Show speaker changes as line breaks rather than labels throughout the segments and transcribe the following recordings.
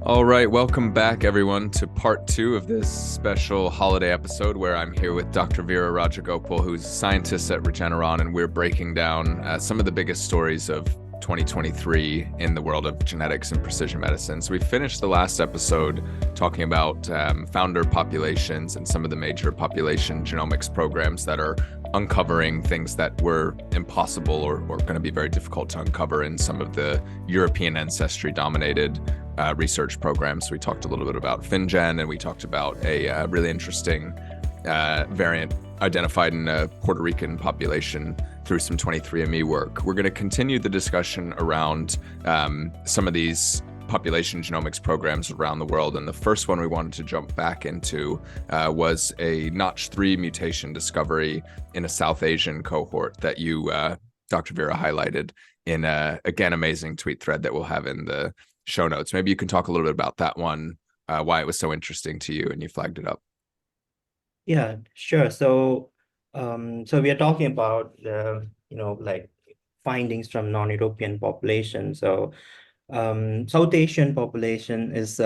All right, welcome back, everyone, to part two of this special holiday episode where I'm here with Dr. Veera Rajagopal, who's a scientist at Regeneron, and we're breaking down some of the biggest stories of 2023 in the world of genetics and precision medicine. So we finished the last episode talking about founder populations and some of the major population genomics programs that are uncovering things that were impossible or going to be very difficult to uncover in some of the European ancestry dominated research programs. We talked a little bit about FinGen, and we talked about a really interesting variant identified in a Puerto Rican population through some 23andMe work. We're going to continue the discussion around some of these population genomics programs around the world. And the first one we wanted to jump back into was a Notch3 mutation discovery in a South Asian cohort that you, Dr. Veera, highlighted in a, again, amazing tweet thread that we'll have in the show notes. Maybe you can talk a little bit about that one, why it was so interesting to you and you flagged it up.
Yeah, sure. So we are talking about like findings from non-European population. South Asian population is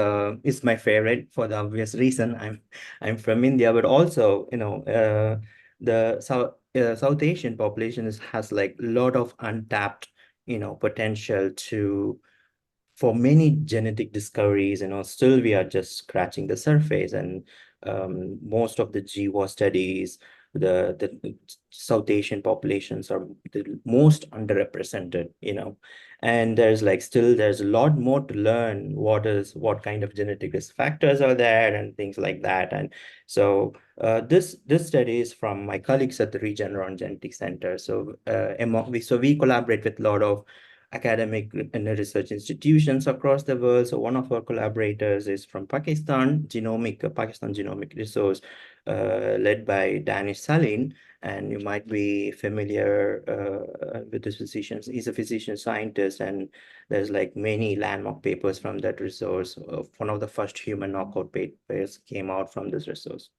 my favorite for the obvious reason. I'm from India, but also the South Asian population has like a lot of untapped potential to for many genetic discoveries. Still we are just scratching the surface, and most of the GWAS studies, the South Asian populations are the most underrepresented, and there's a lot more to learn. What kind of genetic risk factors are there and things like that. And so this study is from my colleagues at the Regeneron Genetics Center. We collaborate with a lot of academic and research institutions across the world. So one of our collaborators is from Pakistan Genomic Resource, led by Danish Salim. And you might be familiar with this physician. He's a physician scientist, and there's like many landmark papers from that resource. One of the first human knockout papers came out from this resource.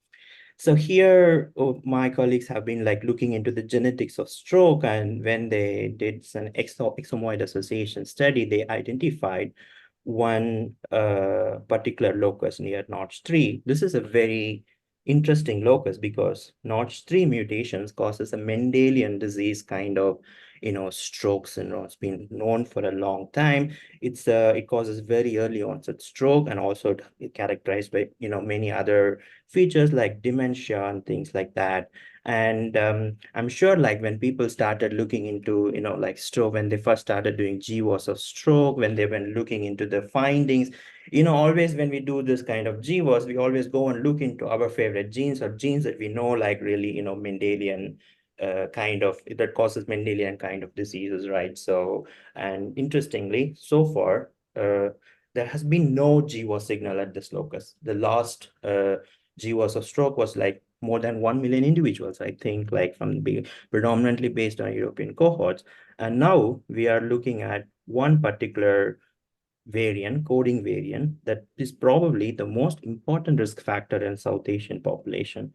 So here, my colleagues have been like looking into the genetics of stroke, and when they did an exomoid association study, they identified one particular locus near Notch3. This is a very interesting locus because Notch3 mutations causes a Mendelian disease kind of, stroke syndrome. It's been known for a long time. It causes very early onset stroke, and also it characterized by, many other features like dementia and things like that. And I'm sure like when people started looking into, like stroke, when they first started doing GWAS of stroke, when they went looking into the findings, always when we do this kind of GWAS, we always go and look into our favorite genes or genes that we know, like really, Mendelian kind of, that causes Mendelian kind of diseases, right? So, and interestingly, so far, there has been no GWAS signal at this locus. The last GWAS of stroke was like more than 1 million individuals, I think, like from predominantly based on European cohorts. And now we are looking at one particular coding variant, that is probably the most important risk factor in South Asian population.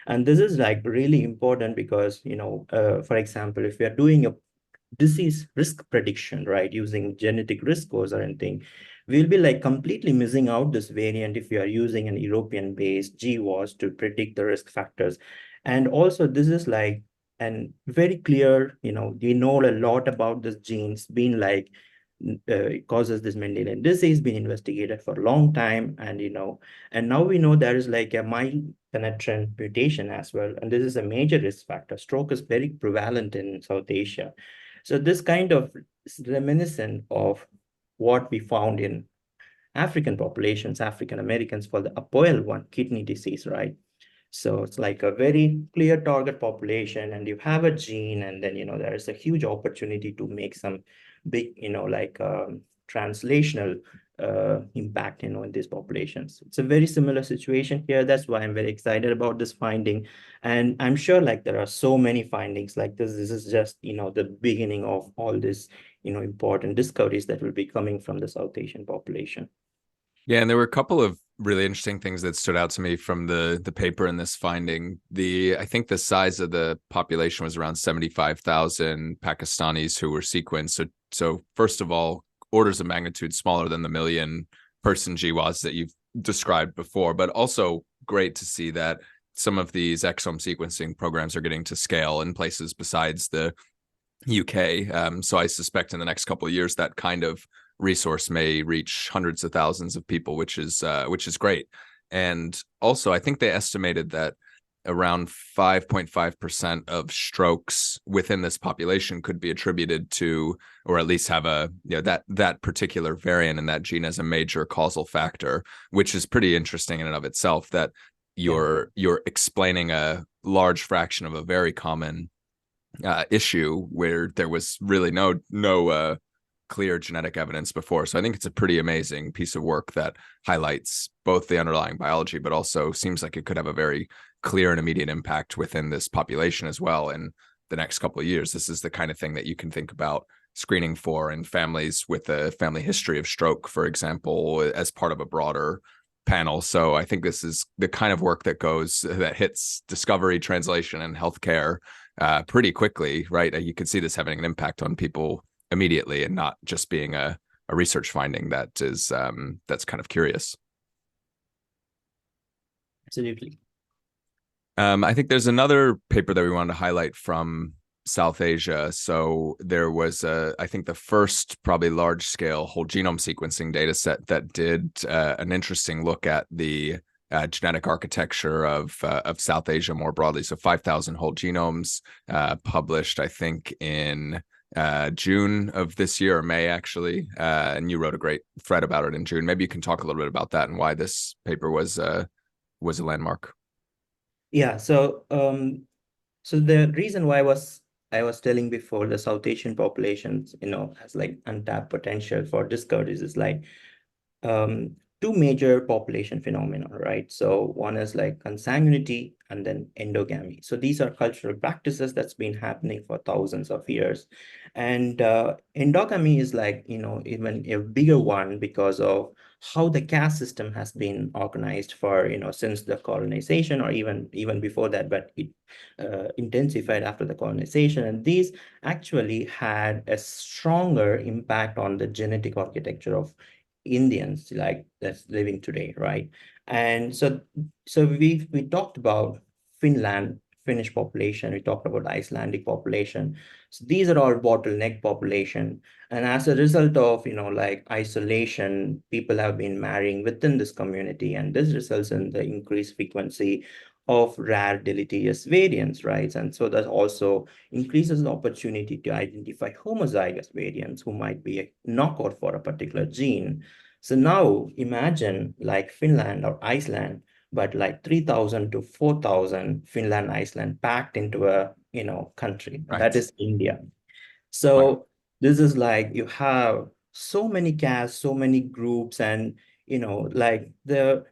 And this is like really important because, for example, if we are doing a disease risk prediction, right, using genetic risk scores or anything, we'll be like completely missing out this variant if we are using an European-based GWAS to predict the risk factors. And also, this is like and very clear, we know a lot about this genes, being like it causes this Mendelian disease, been investigated for a long time, and now we know there is like a mild penetrant mutation as well, and this is a major risk factor. Stroke is very prevalent in South Asia. So this kind of is reminiscent of what we found in African populations, African Americans, for the APOL1 kidney disease, right? So it's like a very clear target population, and you have a gene, and then, there is a huge opportunity to make some big, translational impact, in these populations. It's a very similar situation here. That's why I'm very excited about this finding. And I'm sure like there are so many findings like this. This is just, the beginning of all this, important discoveries that will be coming from the South Asian population.
Yeah, and there were a couple of really interesting things that stood out to me from the paper in this finding. I think the size of the population was around 75,000 Pakistanis who were sequenced. So first of all, orders of magnitude smaller than the million person GWAS that you've described before, but also great to see that some of these exome sequencing programs are getting to scale in places besides the UK. So I suspect in the next couple of years that kind of resource may reach hundreds of thousands of people, which is great. And also, I think they estimated that around 5.5% of strokes within this population could be attributed to, or at least have a, that particular variant in that gene as a major causal factor, which is pretty interesting in and of itself, that you're explaining a large fraction of a very common issue where there was really no clear genetic evidence before. So I think it's a pretty amazing piece of work that highlights both the underlying biology, but also seems like it could have a very clear and immediate impact within this population as well in the next couple of years. This is the kind of thing that you can think about screening for in families with a family history of stroke, for example, as part of a broader panel. So I think this is the kind of work that hits discovery, translation, and healthcare pretty quickly, right? You could see this having an impact on people immediately and not just being a research finding that is that's kind of curious.
Absolutely.
I think there's another paper that we wanted to highlight from South Asia. So there was, I think, the first probably large scale whole genome sequencing data set that did an interesting look at the genetic architecture of South Asia more broadly. So 5,000 whole genomes published, I think, in June of this year, or May actually. And you wrote a great thread about it in June. Maybe you can talk a little bit about that and why this paper was a landmark.
Yeah. So so the reason why I was telling before, the South Asian populations, has like untapped potential for discoveries is like um, two major population phenomena, right? So one is like consanguinity and then endogamy. So these are cultural practices that's been happening for thousands of years. And endogamy is like, even a bigger one because of how the caste system has been organized for, since the colonization or even before that, but it intensified after the colonization. And these actually had a stronger impact on the genetic architecture of Indians like that's living today, right? And so we talked about Finnish population, we talked about Icelandic population. So these are all bottleneck population. And as a result of, like isolation, people have been marrying within this community, and this results in the increased frequency of rare deleterious variants, right? And so that also increases the opportunity to identify homozygous variants who might be a knockout for a particular gene. So now imagine like Finland or Iceland, but like 3,000 to 4,000 Finland, Iceland packed into a, country, and that
Right.
is India.
Wow.
So this is like you have so many castes, so many groups, and like there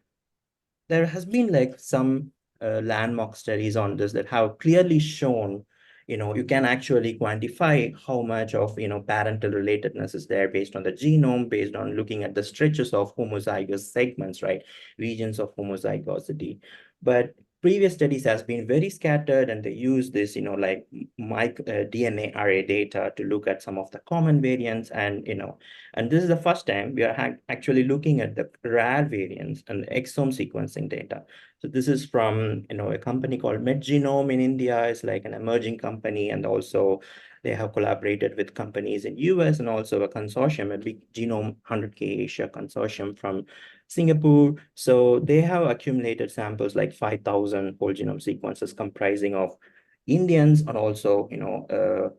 has been like some landmark studies on this that have clearly shown, you can actually quantify how much of, parental relatedness is there based on the genome, based on looking at the stretches of homozygous segments, right? Regions of homozygosity. But previous studies has been very scattered, and they use this, like DNA array data to look at some of the common variants. And this is the first time we are actually looking at the rare variants and the exome sequencing data. So this is from, a company called MedGenome in India. It's like an emerging company, and also they have collaborated with companies in US, and also a consortium, a big Genome 100K Asia consortium from Singapore. So they have accumulated samples like 5,000 whole genome sequences comprising of Indians, and also,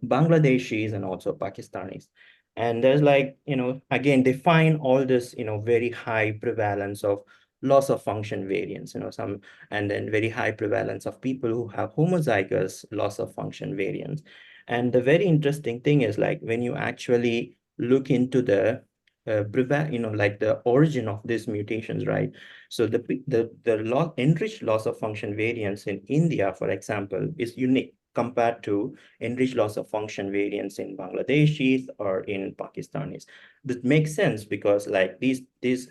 Bangladeshis, and also Pakistanis. And there's like, again, they find all this, very high prevalence of loss of function variants, and then very high prevalence of people who have homozygous loss of function variants. And the very interesting thing is like when you actually look into the like the origin of these mutations, right? So the enriched loss of function variants in India, for example, is unique compared to enriched loss of function variants in Bangladeshis or in Pakistanis. That makes sense because like these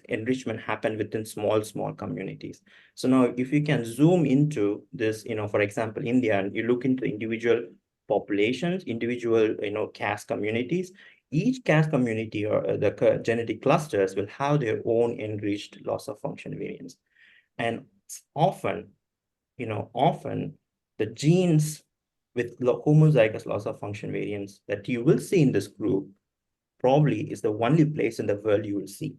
enrichment happen within small communities. So now if you can zoom into this, for example, India, and you look into individual populations, individual, caste communities, each caste community or genetic clusters will have their own enriched loss of function variants. And often, often the genes with homozygous loss of function variants that you will see in this group probably is the only place in the world you will see.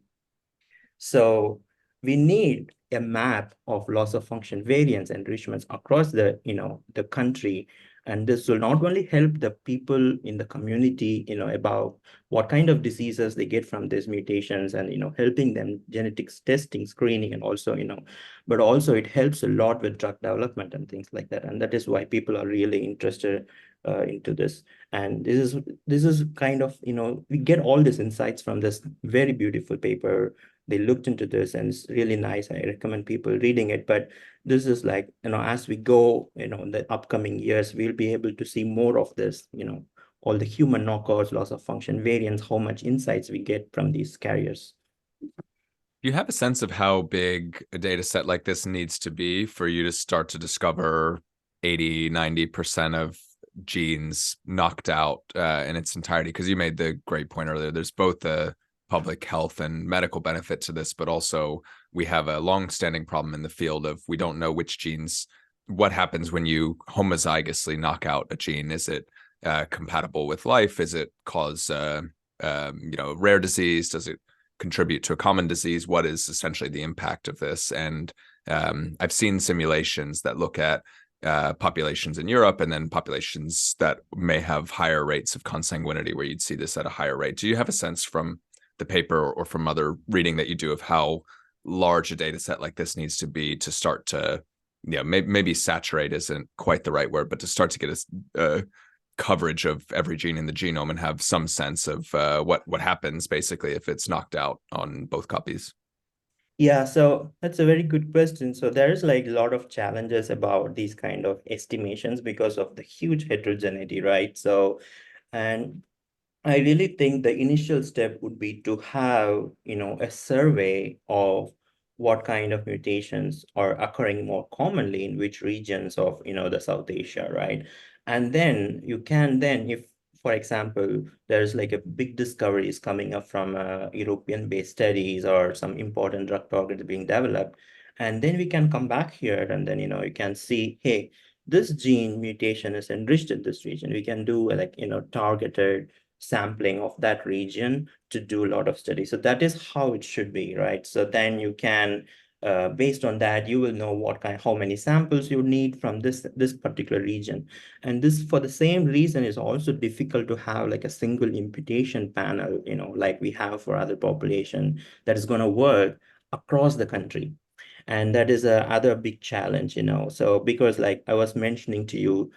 So we need a map of loss of function variants enrichments across the country. And this will not only help the people in the community, about what kind of diseases they get from these mutations and, helping them genetics testing, screening, and also, but also it helps a lot with drug development and things like that. And that is why people are really interested into this. And this is kind of, we get all these insights from this very beautiful paper. They looked into this and it's really nice. I recommend people reading it. But this is like, as we go, in the upcoming years, we'll be able to see more of this, all the human knockouts, loss of function variants, how much insights we get from these carriers.
Do you have a sense of how big a data set like this needs to be for you to start to discover 80-90% of genes knocked out in its entirety? Because you made the great point earlier. There's both a public health and medical benefit to this, but also we have a long-standing problem in the field of we don't know which genes, what happens when you homozygously knock out a gene. Is it compatible with life? Is it cause rare disease? Does it contribute to a common disease? What is essentially the impact of this? And I've seen simulations that look at populations in Europe and then populations that may have higher rates of consanguinity where you'd see this at a higher rate. Do you have a sense from the paper or from other reading that you do of how large a data set like this needs to be to start to, maybe saturate isn't quite the right word, but to start to get a coverage of every gene in the genome and have some sense of what happens basically if it's knocked out on both copies?
Yeah, so that's a very good question. So there's like a lot of challenges about these kind of estimations because of the huge heterogeneity, right? So, and I really think the initial step would be to have, a survey of what kind of mutations are occurring more commonly in which regions of, the South Asia, right? And then you can then, if, for example, there's like a big discoveries coming up from European-based studies or some important drug targets being developed, and then we can come back here and then, you can see, hey, this gene mutation is enriched in this region. We can do like, targeted sampling of that region to do a lot of studies. So that is how it should be, right? So then you can, based on that, you will know how many samples you need from this particular region. And this, for the same reason, is also difficult to have like a single imputation panel, like we have for other population that is going to work across the country. And that is a other big challenge, So because like I was mentioning to you,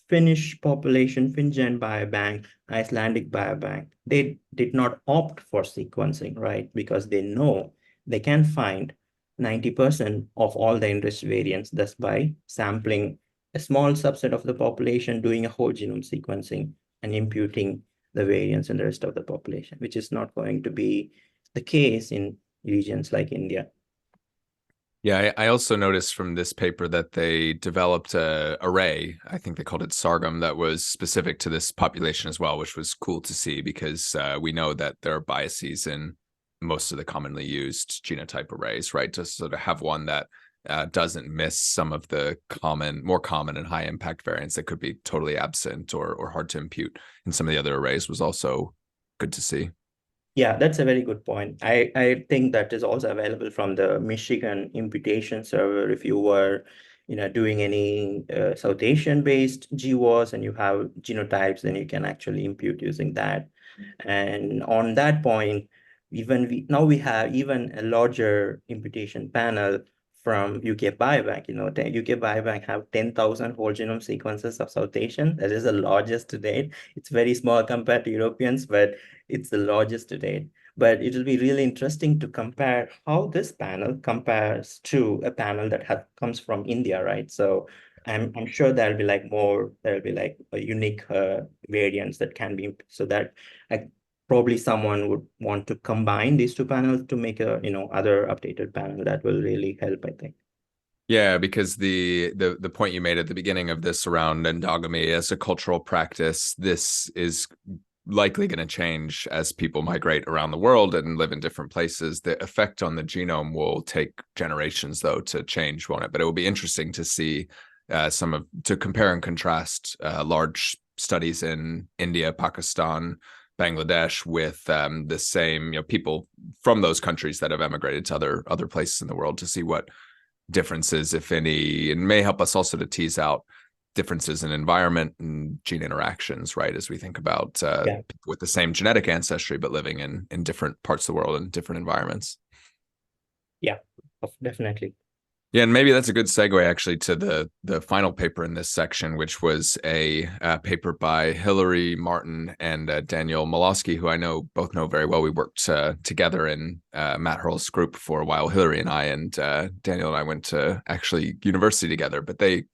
Finnish population, FinGen Biobank, Icelandic Biobank, they did not opt for sequencing, right? Because they know they can find 90% of all the enriched variants just by sampling a small subset of the population, doing a whole genome sequencing and imputing the variants in the rest of the population, which is not going to be the case in regions like India.
Yeah, I also noticed from this paper that they developed a array. I think they called it sorghum that was specific to this population as well, which was cool to see because we know that there are biases in most of the commonly used genotype arrays, right? To sort of have one that doesn't miss some of the more common and high impact variants that could be totally absent or hard to impute in some of the other arrays was also good to see.
Yeah, that's a very good point. I think that is also available from the Michigan imputation server. If you were, doing any South Asian based GWAS and you have genotypes, then you can actually impute using that. And on that point, now we have even a larger imputation panel from UK Biobank. The UK Biobank have 10,000 whole genome sequences of South Asian. That is the largest to date. It's very small compared to Europeans, but it's the largest to date. But it will be really interesting to compare how this panel compares to a panel that comes from India, right? So I'm sure there'll be like a unique variants that can be, so that like probably someone would want to combine these two panels to make a other updated panel that will really help, I think.
Yeah, because the point you made at the beginning of this around endogamy as a cultural practice, this is likely going to change as people migrate around the world and live in different places. The effect on the genome will take generations, though, to change, won't it? But it will be interesting to see to compare and contrast large studies in India, Pakistan, Bangladesh with the same, people from those countries that have emigrated to other places in the world, to see what differences, if any, and may help us also to tease out differences in environment and gene interactions, right? As we think about
Yeah,
people with the same genetic ancestry, but living in different parts of the world and different environments.
yeah, definitely.
Yeah, and maybe that's a good segue actually to the final paper in this section, which was a paper by Hilary Martin and Daniel Malosky, who I know both know very well. We worked together in Matt Hurl's group for a while. Hilary and I, and Daniel and I went to actually university together, but they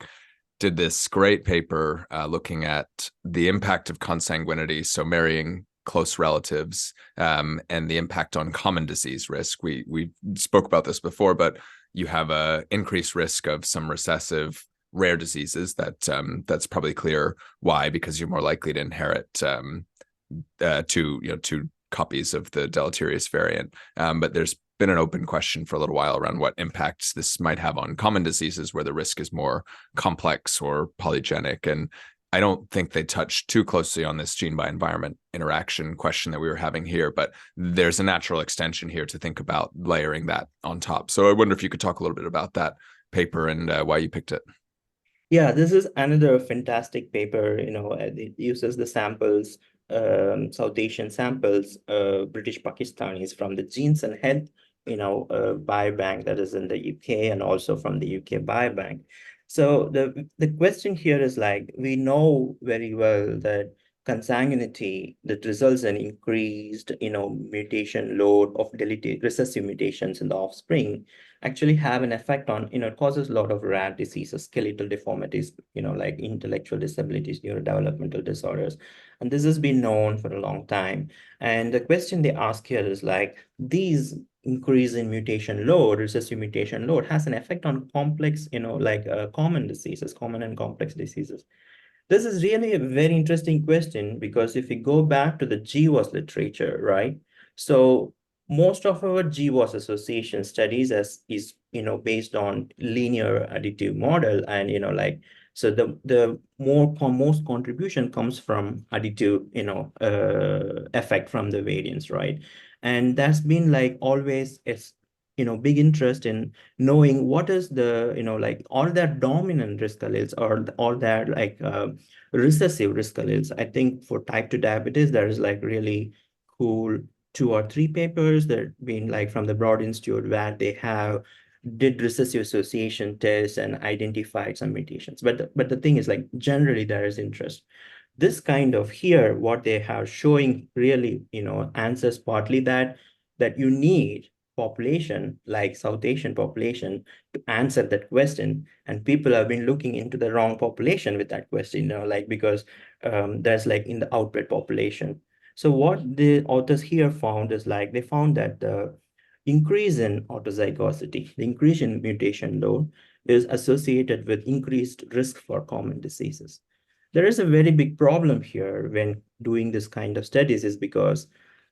did this great paper looking at the impact of consanguinity, so marrying close relatives, and the impact on common disease risk. We spoke about this before, but you have a increased risk of some recessive rare diseases. That's probably clear why, because you're more likely to inherit two copies of the deleterious variant. But there's been an open question for a little while around what impacts this might have on common diseases where the risk is more complex or polygenic. And I don't think they touch too closely on this gene by environment interaction question that we were having here, but there's a natural extension here to think about layering that on top. So I wonder if you could talk a little bit about that paper and why you picked it.
Yeah, this is another fantastic paper. It uses the samples, South Asian samples, British Pakistanis from the Genes and Health, biobank that is in the UK, and also from the UK biobank. So the question here is like, we know very well that consanguinity that results in increased, mutation load of recessive mutations in the offspring actually have an effect on, it causes a lot of rare diseases, skeletal deformities, like intellectual disabilities, neurodevelopmental disorders. And this has been known for a long time. And the question they ask here is like, these increase in mutation load, recessive mutation load has an effect on complex, common diseases, common and complex diseases. This is really a very interesting question because if we go back to the GWAS literature, right? So most of our GWAS association studies is based on linear additive model, and so the most contribution comes from additive effect from the variance, right? And that's been like always it's big interest in knowing what is the all that dominant risk alleles or all that recessive risk alleles. I think for type 2 diabetes there is like really cool 2 or 3 papers that been like from the Broad Institute where they have did recessive association tests and identified some mutations. But the thing is like generally there is interest. This kind of here, what they have showing really, answers partly that you need population like South Asian population to answer that question. And people have been looking into the wrong population with that question, because there's like in the outbred population. So what the authors here found is like they found that the increase in autozygosity, the increase in mutation load is associated with increased risk for common diseases. There is a very big problem here when doing this kind of studies is because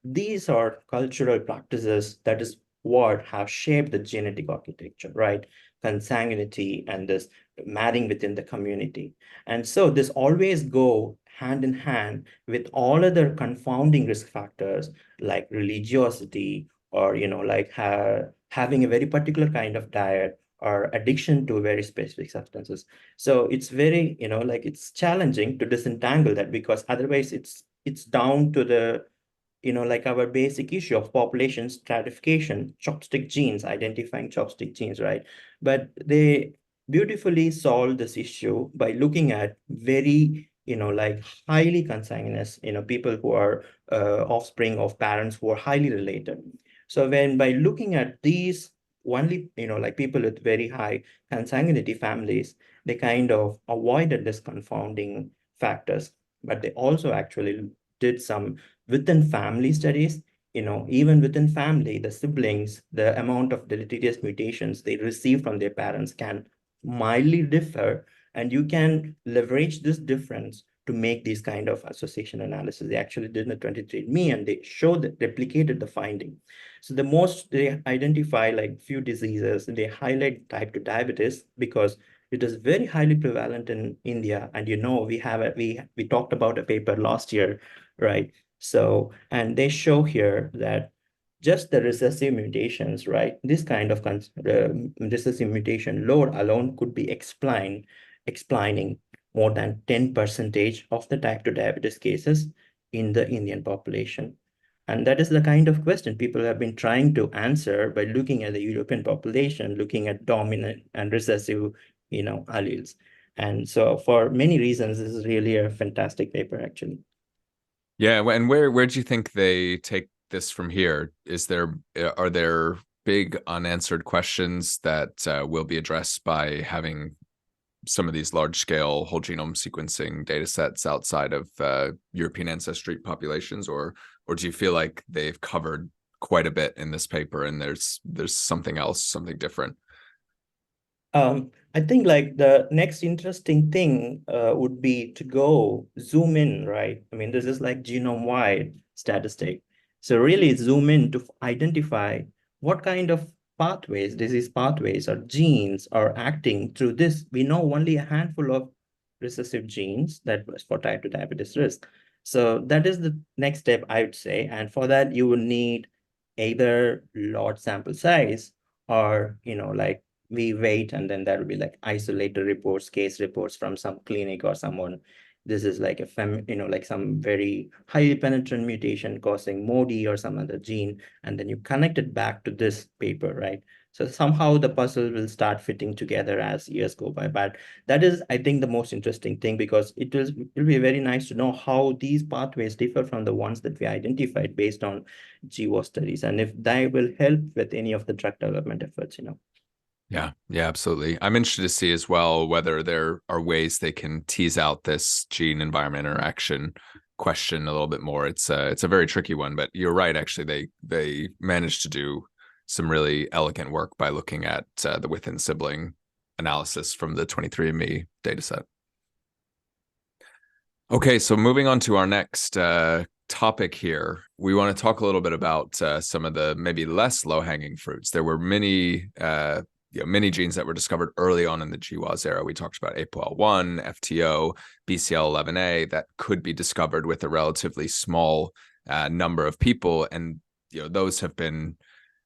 these are cultural practices that is what have shaped the genetic architecture, right? Consanguinity and this marrying within the community. And so this always go hand in hand with all other confounding risk factors like religiosity or, having a very particular kind of diet or addiction to very specific substances. So it's very, it's challenging to disentangle that because otherwise it's down to the our basic issue of population stratification, chopstick genes, identifying chopstick genes, right? But they beautifully solve this issue by looking at very, highly consanguineous, people who are offspring of parents who are highly related. So when by looking at these only, people with very high consanguinity families, they kind of avoided this confounding factors, but they also actually did some within family studies, even within family, the siblings, the amount of deleterious mutations they receive from their parents can mildly differ. And you can leverage this difference to make these kind of association analysis. They actually did the 23andMe and they showed that replicated the finding. So the most they identify like few diseases, they highlight type 2 diabetes because it is very highly prevalent in India. And we talked about a paper last year, right? So, and they show here that just the recessive mutations, right? This kind of recessive mutation load alone could be explaining more than 10% of the type 2 diabetes cases in the Indian population. And that is the kind of question people have been trying to answer by looking at the European population, looking at dominant and recessive, alleles. And so for many reasons, this is really a fantastic paper, actually.
Yeah, and where do you think they take this from here? Are there big unanswered questions that will be addressed by having some of these large scale whole genome sequencing data sets outside of European ancestry populations, or do you feel like they've covered quite a bit in this paper and there's something else, something different?
I think like the next interesting thing would be to go zoom in, right? I mean, this is like genome-wide statistic. So really zoom in to identify what kind of disease pathways or genes are acting through this. We know only a handful of recessive genes that was for type 2 diabetes risk. So that is the next step, I would say. And for that, you will need either large sample size or, like we wait and then there will be like isolated reports, case reports from some clinic or someone. This is like like some very highly penetrant mutation causing MODY or some other gene, and then you connect it back to this paper, right? So somehow the puzzle will start fitting together as years go by. But that is, I think, the most interesting thing because it'll be very nice to know how these pathways differ from the ones that we identified based on GWAS studies, and if that will help with any of the drug development efforts.
Yeah, absolutely. I'm interested to see as well whether there are ways they can tease out this gene environment interaction question a little bit more. It's a very tricky one, but you're right. Actually, they managed to do some really elegant work by looking at the within sibling analysis from the 23andMe dataset. Okay, so moving on to our next topic here, we want to talk a little bit about some of the maybe less low-hanging fruits. There were many genes that were discovered early on in the GWAS era. We talked about APOL1, FTO, BCL11A that could be discovered with a relatively small number of people, and those have been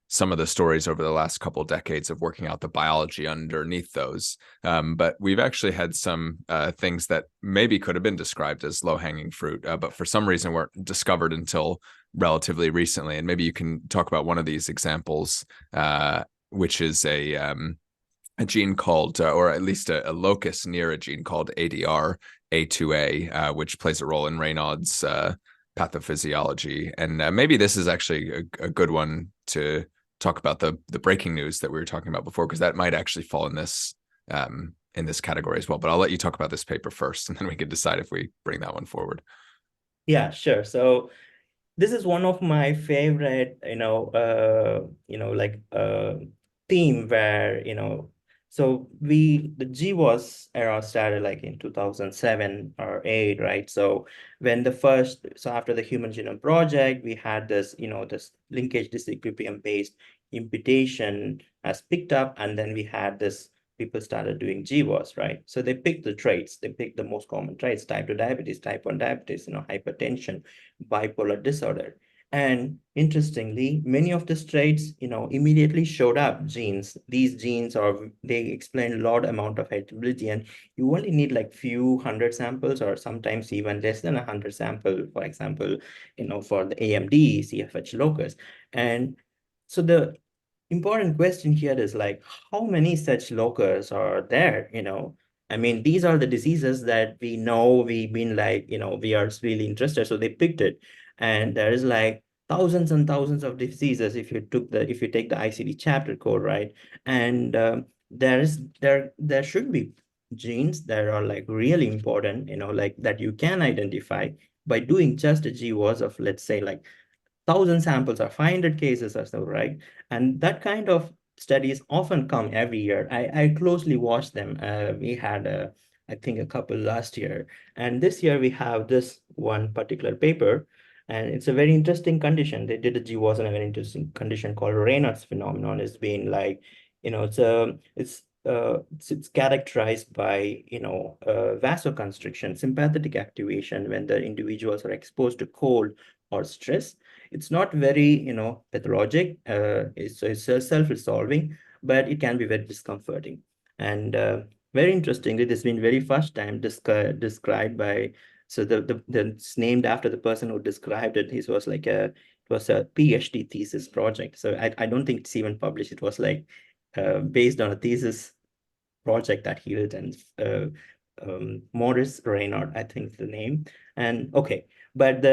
some of the stories over the last couple of decades of working out the biology underneath those. But we've actually had some things that maybe could have been described as low-hanging fruit, but for some reason weren't discovered until relatively recently. And maybe you can talk about one of these examples, which is a gene called, or at least a locus near a gene called ADR-A2A, which plays a role in Raynaud's pathophysiology. And maybe this is actually a good one to talk about the breaking news that we were talking about before, because that might actually fall in this category as well. But I'll let you talk about this paper first, and then we can decide if we bring that one forward.
Yeah, sure. So this is one of my favorite, theme where, so the GWAS era started like in 2007 or 8, right? So after the Human Genome Project, we had this, this linkage disequilibrium based imputation has picked up, and then we had this people started doing GWAS, right? So they picked the traits, they picked the most common traits: type 2 diabetes, type 1 diabetes, hypertension, bipolar disorder. And interestingly, many of the traits, immediately showed up genes. These genes they explain a lot amount of heritability, and you only need like few hundred samples or sometimes even less than 100 samples, for example, for the AMD, CFH locus. And so the important question here is like, how many such locus are there? I mean, these are the diseases that we know we've been like, we are really interested. So they picked it. And there is like thousands and thousands of diseases if you take the ICD chapter code, right? And there should be genes that are like really important, like that you can identify by doing just a GWAS of, let's say, like 1,000 samples or 500 cases or so, right? And that kind of studies often come every year. I closely watch them. We had I think a couple last year. And this year we have this one particular paper, and it's a very interesting condition. They did a GWAS in a very interesting condition called Raynaud's phenomenon. It's been like, it's characterized by, vasoconstriction, sympathetic activation when the individuals are exposed to cold or stress. It's not very, pathologic. It's self-resolving, but it can be very discomforting. And very interestingly, this has been very first time described by, so it's named after the person who described it. It was a PhD thesis project. So I don't think it's even published. It was like based on a thesis project that he did, and Maurice Raynaud, I think the name. And okay, but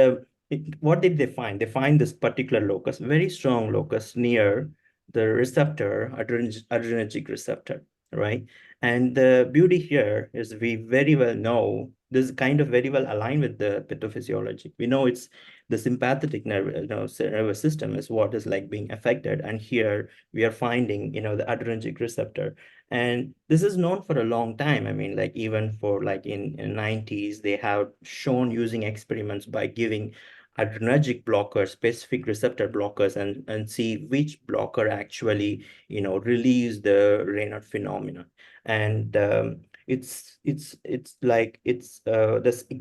what did they find? They find this particular locus, very strong locus near the receptor, adrenergic receptor, right? And the beauty here is we very well know this kind of very well aligned with the pathophysiology. We know it's the sympathetic nervous system is what is like being affected, and here we are finding, the adrenergic receptor. And this is known for a long time. I mean, like even for like in 90s, they have shown using experiments by giving adrenergic blockers, specific receptor blockers, and see which blocker actually, relieves the Raynaud phenomenon. And it's like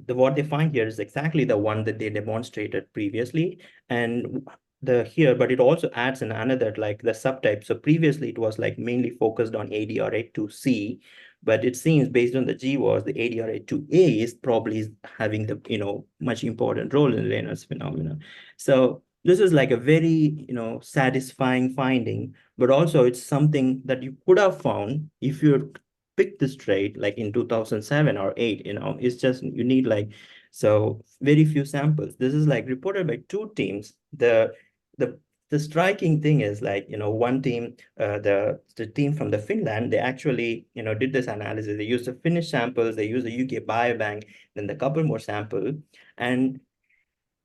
what they find here is exactly the one that they demonstrated previously. And but it also adds in another, like the subtype. So previously it was like mainly focused on ADRA2C, but it seems based on the GWAS, the ADRA2A is probably having the, much important role in Raynaud's phenomenon. So this is like a very, satisfying finding, but also it's something that you could have found if you picked this trait like in 2007 or 8, it's just, you need like, so very few samples. This is like reported by two teams. The the striking thing is like, one team, the team from the Finland, they actually, did this analysis. They used the Finnish samples, they used the UK biobank, then the couple more sample. And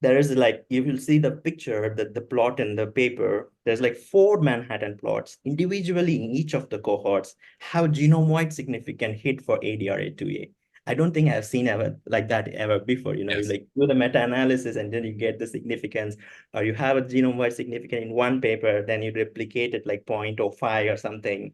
there is like, you will see the picture, the plot in the paper. There's like 4 Manhattan plots individually in each of the cohorts have genome-wide significant hit for ADRA2A. I don't think I've seen ever like that ever before. You
Yes.
like do the meta-analysis and then you get the significance, or you have a genome-wide significant in one paper, then you replicate it like 0.05 or something.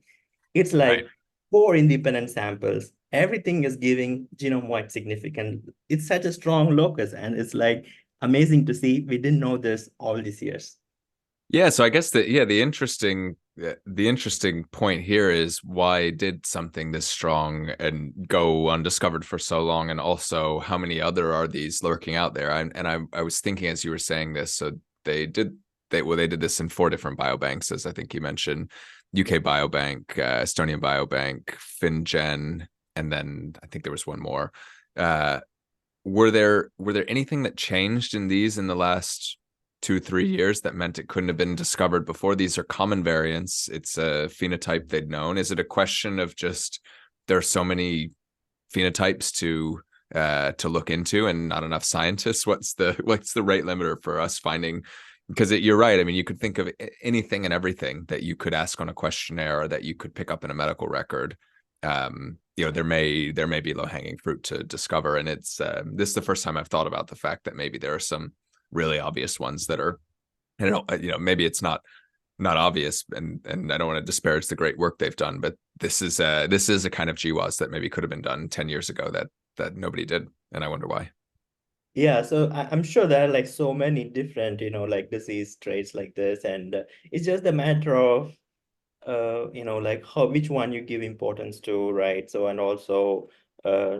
It's
Right.
like 4 independent samples. Everything is giving genome-wide significance. It's such a strong locus, and it's like amazing to see. We didn't know this all these years.
Yeah, so I guess that the interesting point here is why did something this strong and go undiscovered for so long, and also how many other are these lurking out there? I was thinking as you were saying this, so they did this in 4 different biobanks, as I think you mentioned: UK biobank, Estonian biobank, FinGen, and then I think there was one more. Were there anything that changed in these in the last 2-3 years that meant it couldn't have been discovered before? These are common variants. It's a phenotype they'd known. Is it a question of just there are so many phenotypes to look into and not enough scientists? What's the rate limiter for us finding? Because you're right. I mean, you could think of anything and everything that you could ask on a questionnaire or that you could pick up in a medical record. There may be low-hanging fruit to discover, and it's this is the first time I've thought about the fact that maybe there are some really obvious ones that are, maybe it's not obvious, and I don't want to disparage the great work they've done, but this is a kind of GWAS that maybe could have been done 10 years ago that nobody did, and I wonder why.
Yeah, so I'm sure there are like so many different, like disease traits like this, and it's just a matter of like which one you give importance to, right? So, and also uh,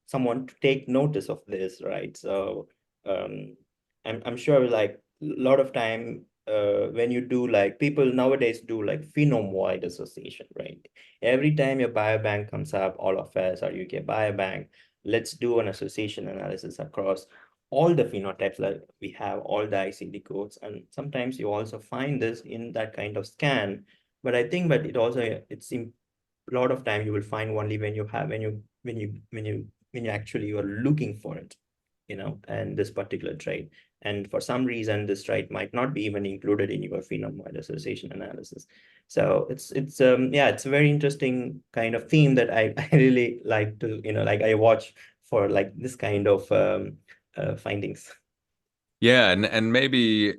someone to take notice of this, right? So, um, I'm sure like a lot of time when you do, like people nowadays do like phenome-wide association, right? Every time your biobank comes up, all of us are UK biobank, let's do an association analysis across all the phenotypes that we have, all the ICD codes, and sometimes you also find this in that kind of scan. But I think, but it also, it's a lot of time you will find only when you have, when you actually you are looking for it, and this particular trait. And for some reason, this trait might not be even included in your phenome-wide association analysis. So it's a very interesting kind of theme that I really like to, like I watch for like this kind of findings.
Yeah, and maybe